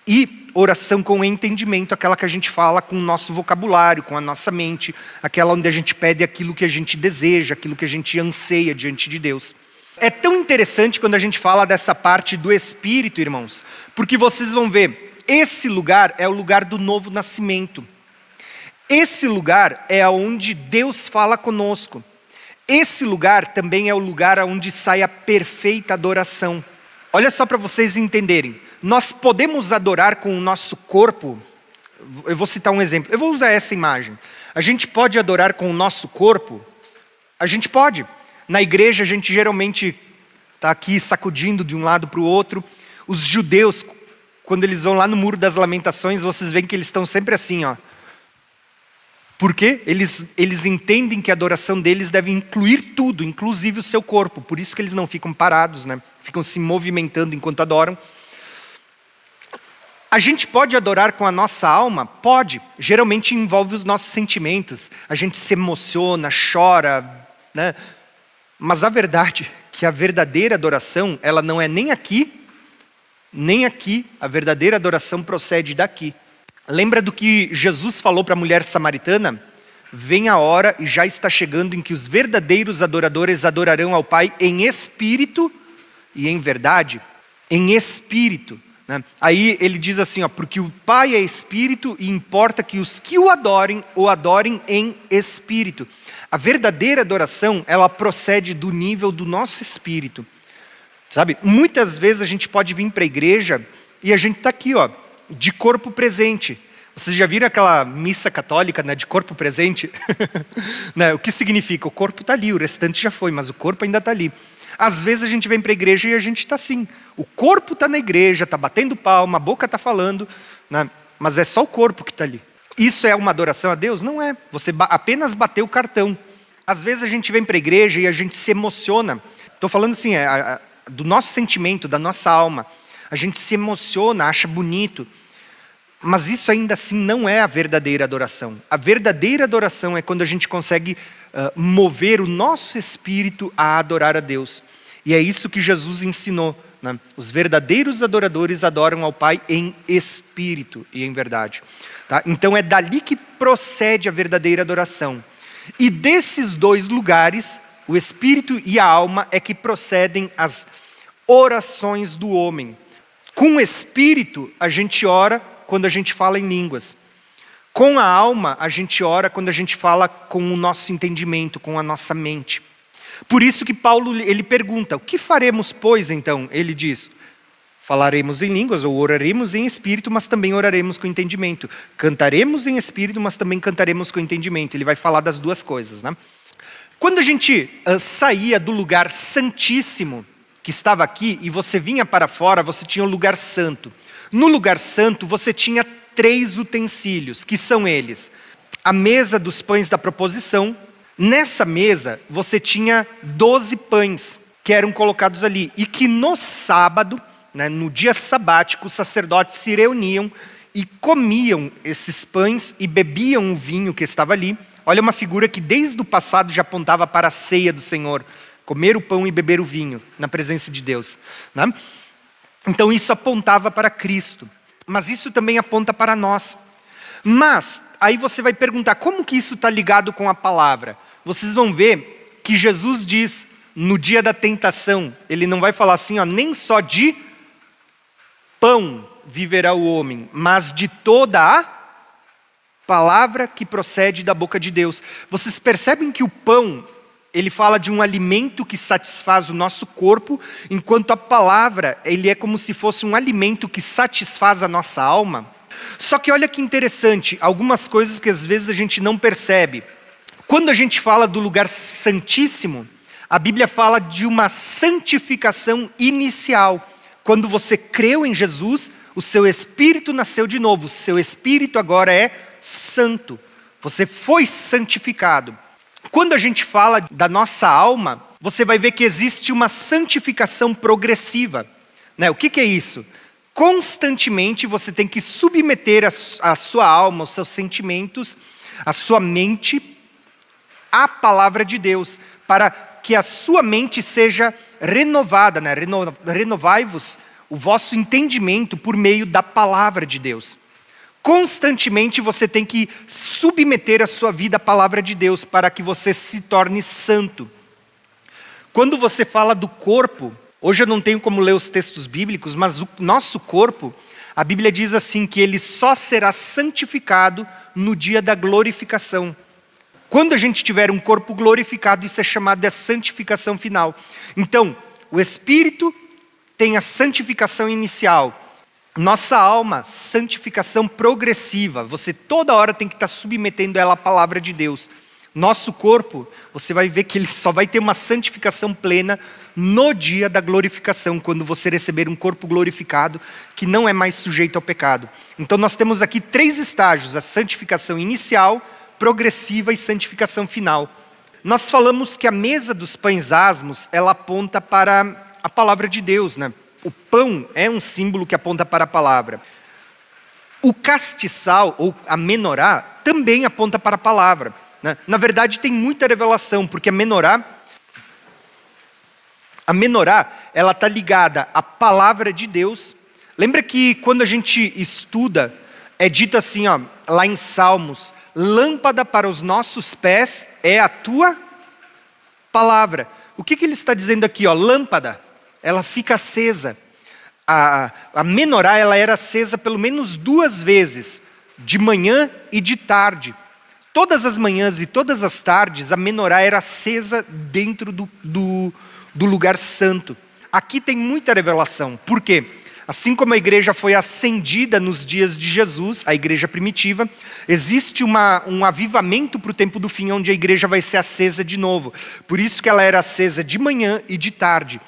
e oração com entendimento, aquela que a gente fala com o nosso vocabulário, com a nossa mente, aquela onde a gente pede aquilo que a gente deseja, aquilo que a gente anseia diante de Deus. É tão interessante quando a gente fala dessa parte do Espírito, irmãos, porque vocês vão ver, esse lugar é o lugar do novo nascimento. Esse lugar é onde Deus fala conosco. Esse lugar também é o lugar onde sai a perfeita adoração. Olha só para vocês entenderem. Nós podemos adorar com o nosso corpo. Eu vou citar um exemplo. Eu vou usar essa imagem. A gente pode adorar com o nosso corpo? A gente pode. Na igreja a gente geralmente está aqui sacudindo de um lado para o outro. Os judeus, quando eles vão lá no Muro das Lamentações, vocês veem que eles estão sempre assim, ó. Por quê? Eles entendem que a adoração deles deve incluir tudo, inclusive o seu corpo. Por isso que eles não ficam parados, né? Ficam se movimentando enquanto adoram. A gente pode adorar com a nossa alma? Pode. Geralmente envolve os nossos sentimentos. A gente se emociona, chora, né? Mas a verdade é que a verdadeira adoração, ela não é nem aqui, nem aqui. A verdadeira adoração procede daqui. Lembra do que Jesus falou para a mulher samaritana? Vem a hora e já está chegando em que os verdadeiros adoradores adorarão ao Pai em espírito e em verdade. Em espírito. Aí ele diz assim, ó, porque o Pai é espírito e importa que os que o adorem em espírito. A verdadeira adoração, ela procede do nível do nosso espírito. Sabe, muitas vezes a gente pode vir para a igreja e a gente está aqui, ó, de corpo presente. Vocês já viram aquela missa católica, né, de corpo presente? Né, o que significa? O corpo está ali, o restante já foi, mas o corpo ainda está ali. Às vezes a gente vem para a igreja e a gente está assim. O corpo está na igreja, está batendo palma, a boca está falando, né? Mas é só o corpo que está ali. Isso é uma adoração a Deus? Não é. Você apenas bateu o cartão. Às vezes a gente vem para a igreja e a gente se emociona. Estou falando assim, do nosso sentimento, da nossa alma. A gente se emociona, acha bonito. Mas isso ainda assim não é a verdadeira adoração. A verdadeira adoração é quando a gente consegue mover o nosso espírito a adorar a Deus. E é isso que Jesus ensinou, né? Os verdadeiros adoradores adoram ao Pai em espírito e em verdade. Tá? Então é dali que procede a verdadeira adoração. E desses dois lugares, o espírito e a alma, é que procedem as orações do homem. Com o espírito, a gente ora quando a gente fala em línguas. Com a alma, a gente ora quando a gente fala com o nosso entendimento, com a nossa mente. Por isso que Paulo, ele pergunta, o que faremos, pois, então? Ele diz, falaremos em línguas, ou oraremos em espírito, mas também oraremos com entendimento. Cantaremos em espírito, mas também cantaremos com entendimento. Ele vai falar das duas coisas, né? Quando a gente saía do lugar santíssimo, que estava aqui, e você vinha para fora, você tinha o lugar santo. No lugar santo, você tinha 3 utensílios, que são eles. A mesa dos pães da proposição. Nessa mesa, você tinha 12 pães que eram colocados ali. E que no sábado, né, no dia sabático, os sacerdotes se reuniam e comiam esses pães e bebiam o vinho que estava ali. Olha uma figura que desde o passado já apontava para a ceia do Senhor. Comer o pão e beber o vinho na presença de Deus, né? Então isso apontava para Cristo. Mas isso também aponta para nós. Mas, aí você vai perguntar, como que isso está ligado com a palavra? Vocês vão ver que Jesus diz, no dia da tentação, ele não vai falar assim, ó, nem só de pão viverá o homem, mas de toda a palavra que procede da boca de Deus. Vocês percebem que o pão, ele fala de um alimento que satisfaz o nosso corpo, enquanto a palavra, ele é como se fosse um alimento que satisfaz a nossa alma? Só que olha que interessante, algumas coisas que às vezes a gente não percebe. Quando a gente fala do lugar santíssimo, a Bíblia fala de uma santificação inicial. Quando você creu em Jesus, o seu espírito nasceu de novo, o seu espírito agora é santo. Você foi santificado. Quando a gente fala da nossa alma, você vai ver que existe uma santificação progressiva. O que é isso? Constantemente você tem que submeter a sua alma, os seus sentimentos, a sua mente à palavra de Deus, para que a sua mente seja renovada, renovai-vos o vosso entendimento por meio da palavra de Deus. Constantemente você tem que submeter a sua vida à palavra de Deus para que você se torne santo. Quando você fala do corpo, hoje eu não tenho como ler os textos bíblicos, mas o nosso corpo, a Bíblia diz assim que ele só será santificado no dia da glorificação. Quando a gente tiver um corpo glorificado, isso é chamado de santificação final. Então, o Espírito tem a santificação inicial. Nossa alma, santificação progressiva. Você toda hora tem que estar submetendo ela à palavra de Deus. Nosso corpo, você vai ver que ele só vai ter uma santificação plena no dia da glorificação, quando você receber um corpo glorificado, que não é mais sujeito ao pecado. Então nós temos aqui 3 estágios: a santificação inicial, progressiva e santificação final. Nós falamos que a mesa dos pães asmos, ela aponta para a palavra de Deus, O pão é um símbolo que aponta para a palavra. O castiçal, ou a menorá, também aponta para a palavra. Na verdade, tem muita revelação, porque a menorá, ela está ligada à palavra de Deus. Lembra que quando a gente estuda, é dito assim, lá em Salmos: lâmpada para os nossos pés é a tua palavra. O que ele está dizendo aqui? Lâmpada, ela fica acesa. A menorá, ela era acesa pelo menos 2 vezes, de manhã e de tarde. Todas as manhãs e todas as tardes, a menorá era acesa dentro do lugar santo. Aqui tem muita revelação. Por quê? Assim como a igreja foi acendida nos dias de Jesus, a igreja primitiva, existe um avivamento para o tempo do fim, onde a igreja vai ser acesa de novo. Por isso que ela era acesa de manhã e de tarde.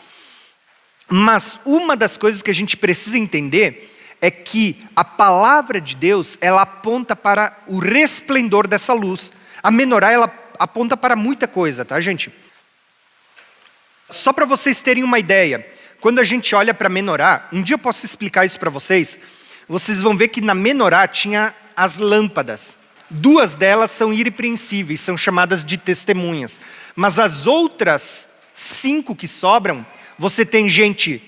Mas uma das coisas que a gente precisa entender é que a palavra de Deus, ela aponta para o resplendor dessa luz. A menorá, ela aponta para muita coisa, tá, gente? Só para vocês terem uma ideia, quando a gente olha para a menorá, um dia eu posso explicar isso para vocês, vocês vão ver que na menorá tinha as lâmpadas. 2 delas são irrepreensíveis, são chamadas de testemunhas. Mas as outras 5 que sobram, você tem gente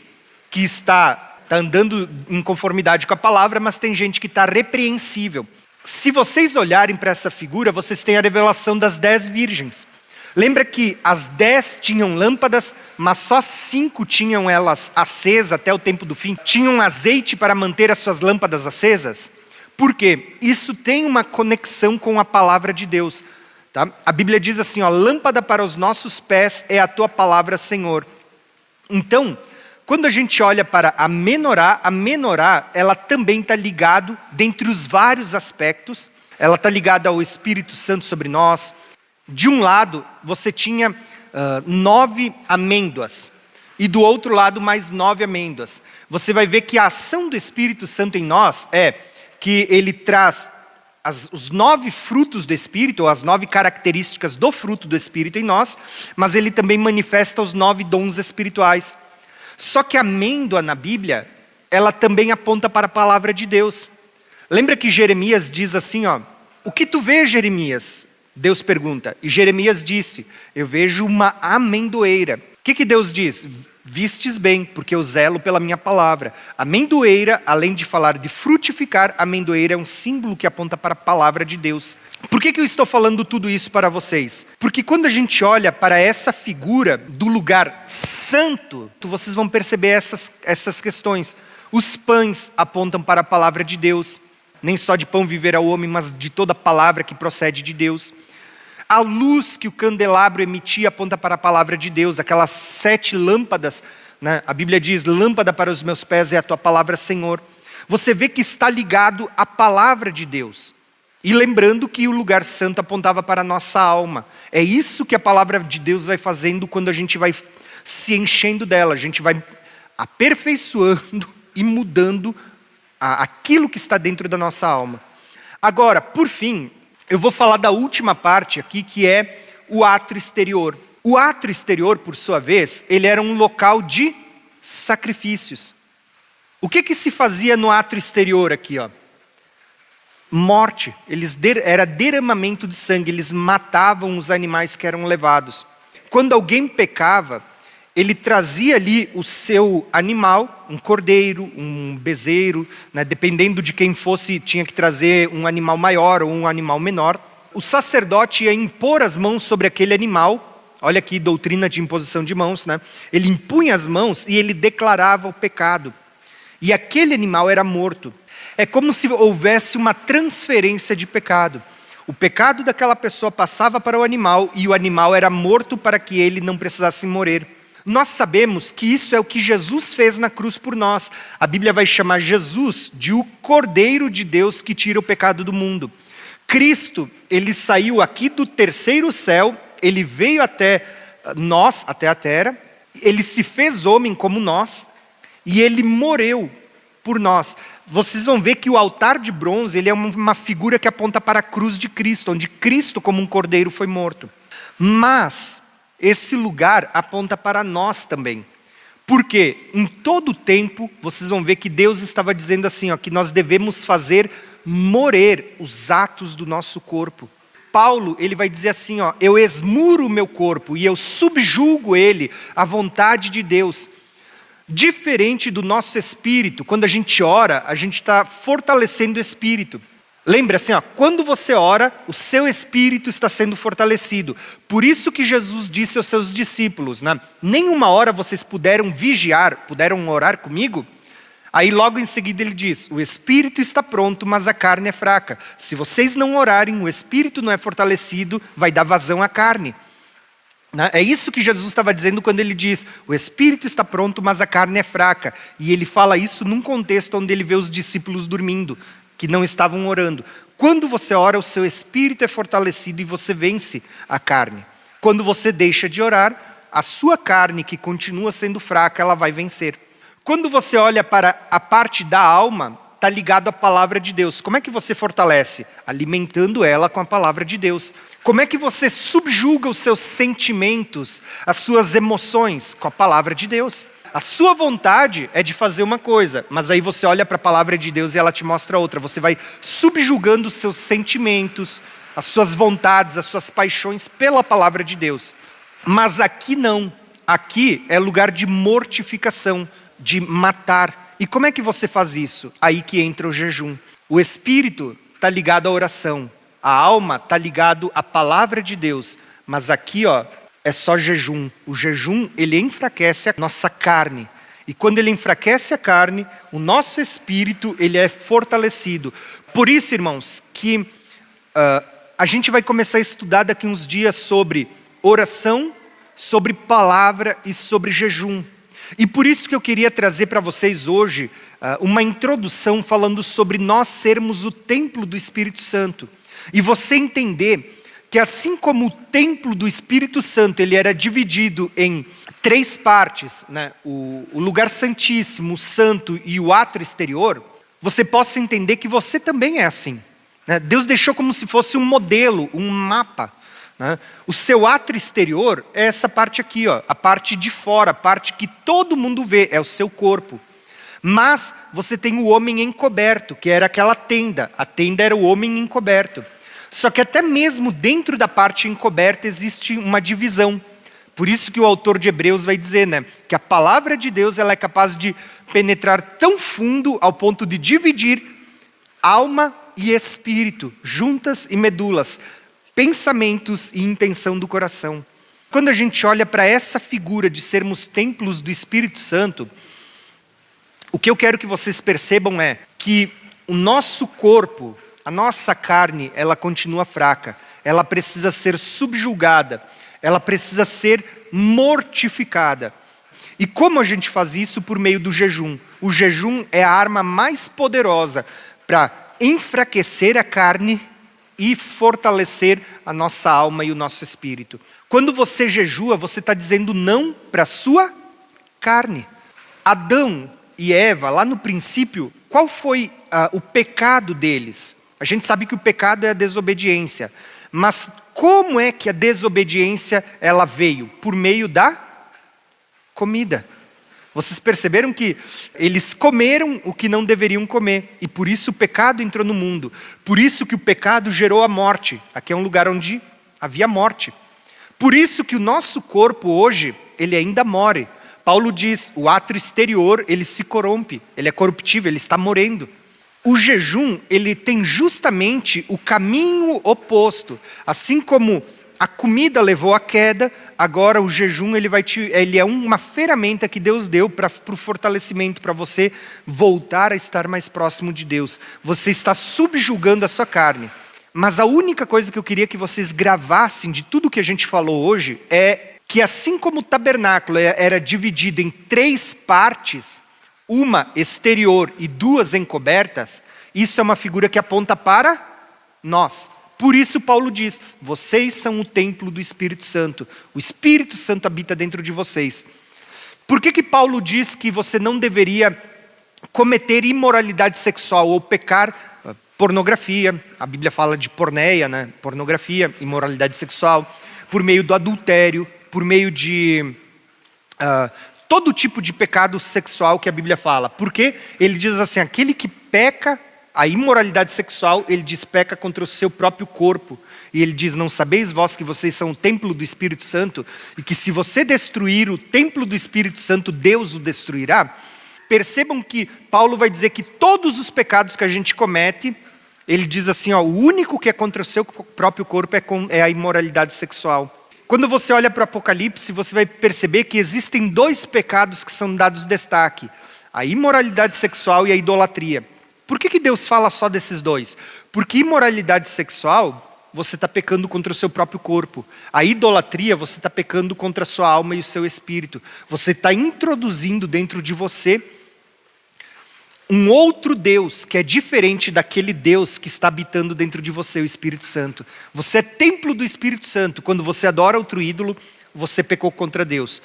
que está andando em conformidade com a palavra, mas tem gente que está repreensível. Se vocês olharem para essa figura, vocês têm a revelação das 10 virgens. Lembra que as 10 tinham lâmpadas, mas só 5 tinham elas acesas até o tempo do fim? Tinham azeite para manter as suas lâmpadas acesas? Por quê? Isso tem uma conexão com a palavra de Deus. Tá? A Bíblia diz assim, lâmpada para os nossos pés é a tua palavra, Senhor. Então, quando a gente olha para a menorá, ela também está ligada, dentre os vários aspectos, ela está ligada ao Espírito Santo sobre nós. De um lado, você tinha 9 amêndoas, e do outro lado, mais 9 amêndoas. Você vai ver que a ação do Espírito Santo em nós é que ele traz os 9 frutos do Espírito, ou as 9 características do fruto do Espírito em nós, mas ele também manifesta os 9 dons espirituais. Só que a amêndoa na Bíblia, ela também aponta para a palavra de Deus. Lembra que Jeremias diz assim, o que tu vês, Jeremias? Deus pergunta, e Jeremias disse, eu vejo uma amendoeira. O que Deus diz? Vistes bem, porque eu zelo pela minha palavra. Amendoeira, além de falar de frutificar, amendoeira é um símbolo que aponta para a palavra de Deus. Por que eu estou falando tudo isso para vocês? Porque quando a gente olha para essa figura do lugar santo, vocês vão perceber essas questões. Os pães apontam para a palavra de Deus. Nem só de pão viverá o homem, mas de toda palavra que procede de Deus. A luz que o candelabro emitia aponta para a palavra de Deus. Aquelas 7 lâmpadas, né? A Bíblia diz, lâmpada para os meus pés é a tua palavra, Senhor. Você vê que está ligado à palavra de Deus. E lembrando que o lugar santo apontava para a nossa alma. É isso que a palavra de Deus vai fazendo quando a gente vai se enchendo dela. A gente vai aperfeiçoando e mudando aquilo que está dentro da nossa alma. Agora, por fim, eu vou falar da última parte aqui, que é o átrio exterior. O átrio exterior, por sua vez, ele era um local de sacrifícios. O que se fazia no átrio exterior aqui, ó? Morte. Era derramamento de sangue, eles matavam os animais que eram levados. Quando alguém pecava, ele trazia ali o seu animal, um cordeiro, um bezerro, né? Dependendo de quem fosse, tinha que trazer um animal maior ou um animal menor. O sacerdote ia impor as mãos sobre aquele animal. Olha aqui, doutrina de imposição de mãos, né? Ele impunha as mãos e ele declarava o pecado. E aquele animal era morto. É como se houvesse uma transferência de pecado. O pecado daquela pessoa passava para o animal e o animal era morto para que ele não precisasse morrer. Nós sabemos que isso é o que Jesus fez na cruz por nós. A Bíblia vai chamar Jesus de o Cordeiro de Deus que tira o pecado do mundo. Cristo, ele saiu aqui do terceiro céu, ele veio até nós, até a terra, ele se fez homem como nós e ele morreu por nós. Vocês vão ver que o altar de bronze, ele é uma figura que aponta para a cruz de Cristo, onde Cristo como um cordeiro foi morto. Mas esse lugar aponta para nós também. Porque em todo o tempo, vocês vão ver que Deus estava dizendo assim, ó, que nós devemos fazer morrer os atos do nosso corpo. Paulo, ele vai dizer assim, ó, eu esmuro o meu corpo e eu subjugo ele à vontade de Deus. Diferente do nosso espírito, quando a gente ora, a gente está fortalecendo o espírito. Lembra assim, ó, quando você ora, o seu espírito está sendo fortalecido. Por isso que Jesus disse aos seus discípulos, né? Nenhuma hora vocês puderam vigiar, puderam orar comigo? Aí logo em seguida ele diz, o espírito está pronto, mas a carne é fraca. Se vocês não orarem, o espírito não é fortalecido, vai dar vazão à carne. É isso que Jesus estava dizendo quando ele diz, o espírito está pronto, mas a carne é fraca. E ele fala isso num contexto onde ele vê os discípulos dormindo, que não estavam orando. Quando você ora, o seu espírito é fortalecido e você vence a carne. Quando você deixa de orar, a sua carne, que continua sendo fraca, ela vai vencer. Quando você olha para a parte da alma, está ligado à palavra de Deus. Como é que você fortalece? Alimentando ela com a palavra de Deus. Como é que você subjuga os seus sentimentos, as suas emoções? Com a palavra de Deus. A sua vontade é de fazer uma coisa, mas aí você olha para a palavra de Deus e ela te mostra outra. Você vai subjugando os seus sentimentos, as suas vontades, as suas paixões pela palavra de Deus. Mas aqui não. Aqui é lugar de mortificação, de matar. E como é que você faz isso? Aí que entra o jejum. O espírito está ligado à oração. A alma está ligado à palavra de Deus. Mas aqui, ó, é só jejum. O jejum, ele enfraquece a nossa carne. E quando ele enfraquece a carne, o nosso espírito, ele é fortalecido. Por isso, irmãos, que a gente vai começar a estudar daqui uns dias sobre oração, sobre palavra e sobre jejum. E por isso que eu queria trazer para vocês hoje uma introdução falando sobre nós sermos o templo do Espírito Santo. E você entender que assim como o templo do Espírito Santo ele era dividido em 3 partes, né? O lugar santíssimo, o santo e o átrio exterior, você possa entender que você também é assim. Né? Deus deixou como se fosse um modelo, um mapa. Né? O seu átrio exterior é essa parte aqui, ó, a parte de fora, a parte que todo mundo vê, é o seu corpo. Mas você tem o homem encoberto, que era aquela tenda. A tenda era o homem encoberto. Só que até mesmo dentro da parte encoberta existe uma divisão. Por isso que o autor de Hebreus vai dizer, né, que a palavra de Deus ela é capaz de penetrar tão fundo ao ponto de dividir alma e espírito, juntas e medulas, pensamentos e intenção do coração. Quando a gente olha para essa figura de sermos templos do Espírito Santo, o que eu quero que vocês percebam é que o nosso corpo, a nossa carne, ela continua fraca. Ela precisa ser subjugada. Ela precisa ser mortificada. E como a gente faz isso? Por meio do jejum. O jejum é a arma mais poderosa para enfraquecer a carne e fortalecer a nossa alma e o nosso espírito. Quando você jejua, você está dizendo não para a sua carne. Adão e Eva, lá no princípio, qual foi o pecado deles? A gente sabe que o pecado é a desobediência. Mas como é que a desobediência ela veio? Por meio da comida. Vocês perceberam que eles comeram o que não deveriam comer. E por isso o pecado entrou no mundo. Por isso que o pecado gerou a morte. Aqui é um lugar onde havia morte. Por isso que o nosso corpo hoje, ele ainda morre. Paulo diz, o ato exterior, ele se corrompe. Ele é corruptível, ele está morrendo. O jejum, ele tem justamente o caminho oposto. Assim como a comida levou à queda, agora o jejum ele é uma ferramenta que Deus deu para o fortalecimento, para você voltar a estar mais próximo de Deus. Você está subjugando a sua carne. Mas a única coisa que eu queria que vocês gravassem de tudo que a gente falou hoje é que assim como o tabernáculo era dividido em 3 partes, uma exterior e 2 encobertas, isso é uma figura que aponta para nós. Por isso Paulo diz, vocês são o templo do Espírito Santo. O Espírito Santo habita dentro de vocês. Por que Paulo diz que você não deveria cometer imoralidade sexual ou pecar pornografia? A Bíblia fala de porneia, né? Pornografia, imoralidade sexual, por meio do adultério, por meio de todo tipo de pecado sexual que a Bíblia fala. Porque ele diz assim, aquele que peca a imoralidade sexual, ele diz, peca contra o seu próprio corpo. E ele diz, não sabeis vós que vocês são o templo do Espírito Santo? E que se você destruir o templo do Espírito Santo, Deus o destruirá? Percebam que Paulo vai dizer que todos os pecados que a gente comete, ele diz assim, o único que é contra o seu próprio corpo é a imoralidade sexual. Quando você olha para o Apocalipse, você vai perceber que existem 2 pecados que são dados destaque. A imoralidade sexual e a idolatria. Por que Deus fala só desses 2? Porque imoralidade sexual, você está pecando contra o seu próprio corpo. A idolatria, você está pecando contra a sua alma e o seu espírito. Você está introduzindo dentro de você um outro Deus, que é diferente daquele Deus que está habitando dentro de você, o Espírito Santo. Você é templo do Espírito Santo. Quando você adora outro ídolo, você pecou contra Deus.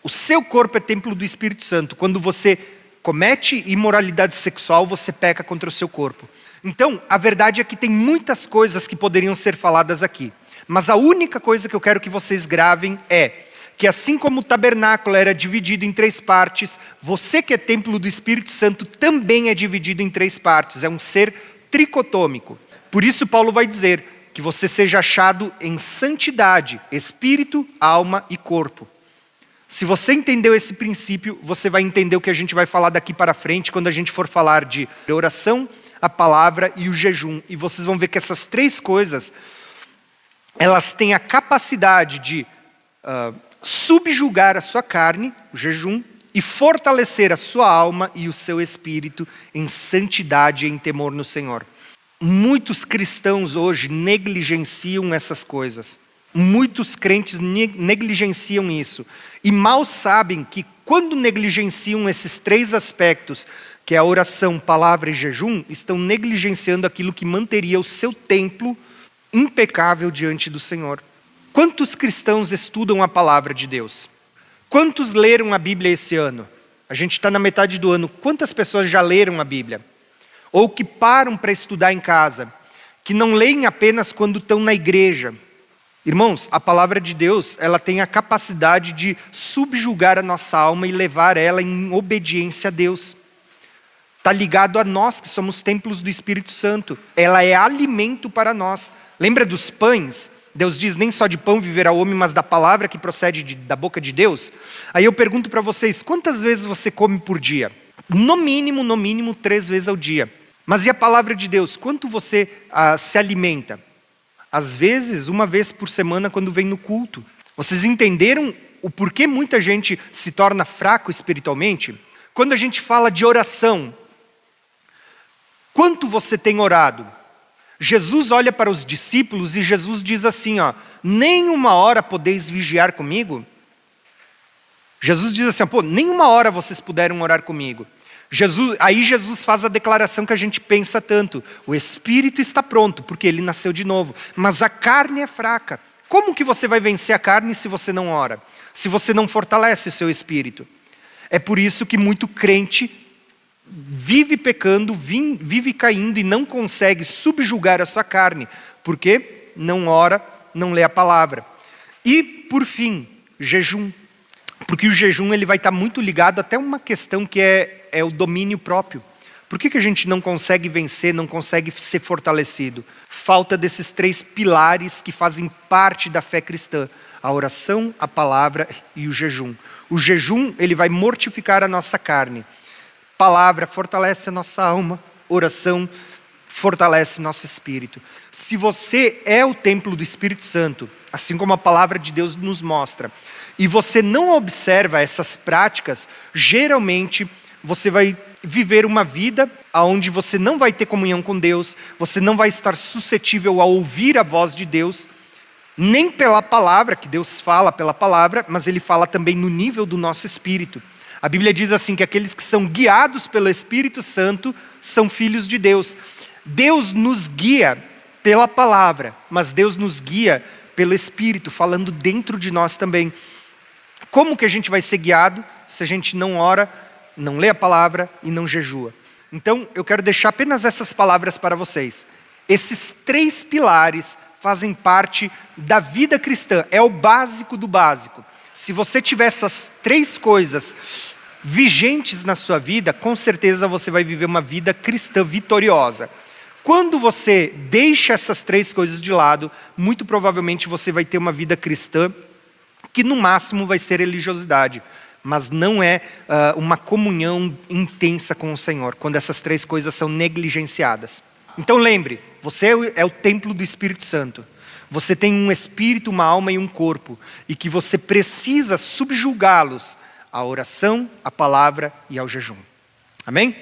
O seu corpo é templo do Espírito Santo. Quando você comete imoralidade sexual, você peca contra o seu corpo. Então, a verdade é que tem muitas coisas que poderiam ser faladas aqui. Mas a única coisa que eu quero que vocês gravem é que assim como o tabernáculo era dividido em 3 partes, você que é templo do Espírito Santo também é dividido em 3 partes. É um ser tricotômico. Por isso Paulo vai dizer que você seja achado em santidade, espírito, alma e corpo. Se você entendeu esse princípio, você vai entender o que a gente vai falar daqui para frente, quando a gente for falar de oração, a palavra e o jejum. E vocês vão ver que essas 3 coisas, elas têm a capacidade de subjugar a sua carne, o jejum, e fortalecer a sua alma e o seu espírito em santidade e em temor no Senhor. Muitos cristãos hoje negligenciam essas coisas. Muitos crentes negligenciam isso. E mal sabem que quando negligenciam esses 3 aspectos, que é a oração, palavra e jejum, estão negligenciando aquilo que manteria o seu templo impecável diante do Senhor. Quantos cristãos estudam a palavra de Deus? Quantos leram a Bíblia esse ano? A gente está na metade do ano. Quantas pessoas já leram a Bíblia? Ou que param para estudar em casa? Que não leem apenas quando estão na igreja? Irmãos, a palavra de Deus, ela tem a capacidade de subjugar a nossa alma e levar ela em obediência a Deus. Está ligado a nós que somos templos do Espírito Santo. Ela é alimento para nós. Lembra dos pães? Deus diz, nem só de pão viverá o homem, mas da palavra que procede da boca de Deus. Aí eu pergunto para vocês, quantas vezes você come por dia? No mínimo 3 vezes ao dia. Mas e a palavra de Deus? Quanto você se alimenta? Às vezes, 1 vez por semana quando vem no culto. Vocês entenderam o porquê muita gente se torna fraco espiritualmente? Quando a gente fala de oração, Quanto você tem orado? Jesus olha para os discípulos e Jesus diz assim, nem uma hora podeis vigiar comigo? Jesus diz assim, nem uma hora vocês puderam orar comigo. Aí Jesus faz a declaração que a gente pensa tanto. O espírito está pronto, porque ele nasceu de novo. Mas a carne é fraca. Como que você vai vencer a carne se você não ora? Se você não fortalece o seu espírito? É por isso que muito crente vive pecando, vive caindo e não consegue subjugar a sua carne. Porque não ora, não lê a palavra. E, por fim, jejum. Porque o jejum ele vai estar muito ligado até uma questão que é o domínio próprio. Por que a gente não consegue vencer, não consegue ser fortalecido? Falta desses 3 pilares que fazem parte da fé cristã. A oração, a palavra e o jejum. O jejum ele vai mortificar a nossa carne. Palavra fortalece a nossa alma. Oração fortalece nosso espírito. Se você é o templo do Espírito Santo, assim como a palavra de Deus nos mostra, e você não observa essas práticas, geralmente você vai viver uma vida onde você não vai ter comunhão com Deus, você não vai estar suscetível a ouvir a voz de Deus, nem pela palavra, que Deus fala pela palavra, mas Ele fala também no nível do nosso espírito. A Bíblia diz assim, que aqueles que são guiados pelo Espírito Santo são filhos de Deus. Deus nos guia pela palavra, mas Deus nos guia pelo Espírito, falando dentro de nós também. Como que a gente vai ser guiado se a gente não ora, não lê a palavra e não jejua? Então, eu quero deixar apenas essas palavras para vocês. Esses 3 pilares fazem parte da vida cristã, é o básico do básico. Se você tiver essas 3 coisas vigentes na sua vida, com certeza você vai viver uma vida cristã vitoriosa. Quando você deixa essas 3 coisas de lado, muito provavelmente você vai ter uma vida cristã que no máximo vai ser religiosidade, mas não é uma comunhão intensa com o Senhor, quando essas 3 coisas são negligenciadas. Então lembre, você é o templo do Espírito Santo. Você tem um espírito, uma alma e um corpo, e que você precisa subjugá-los à oração, à palavra e ao jejum. Amém?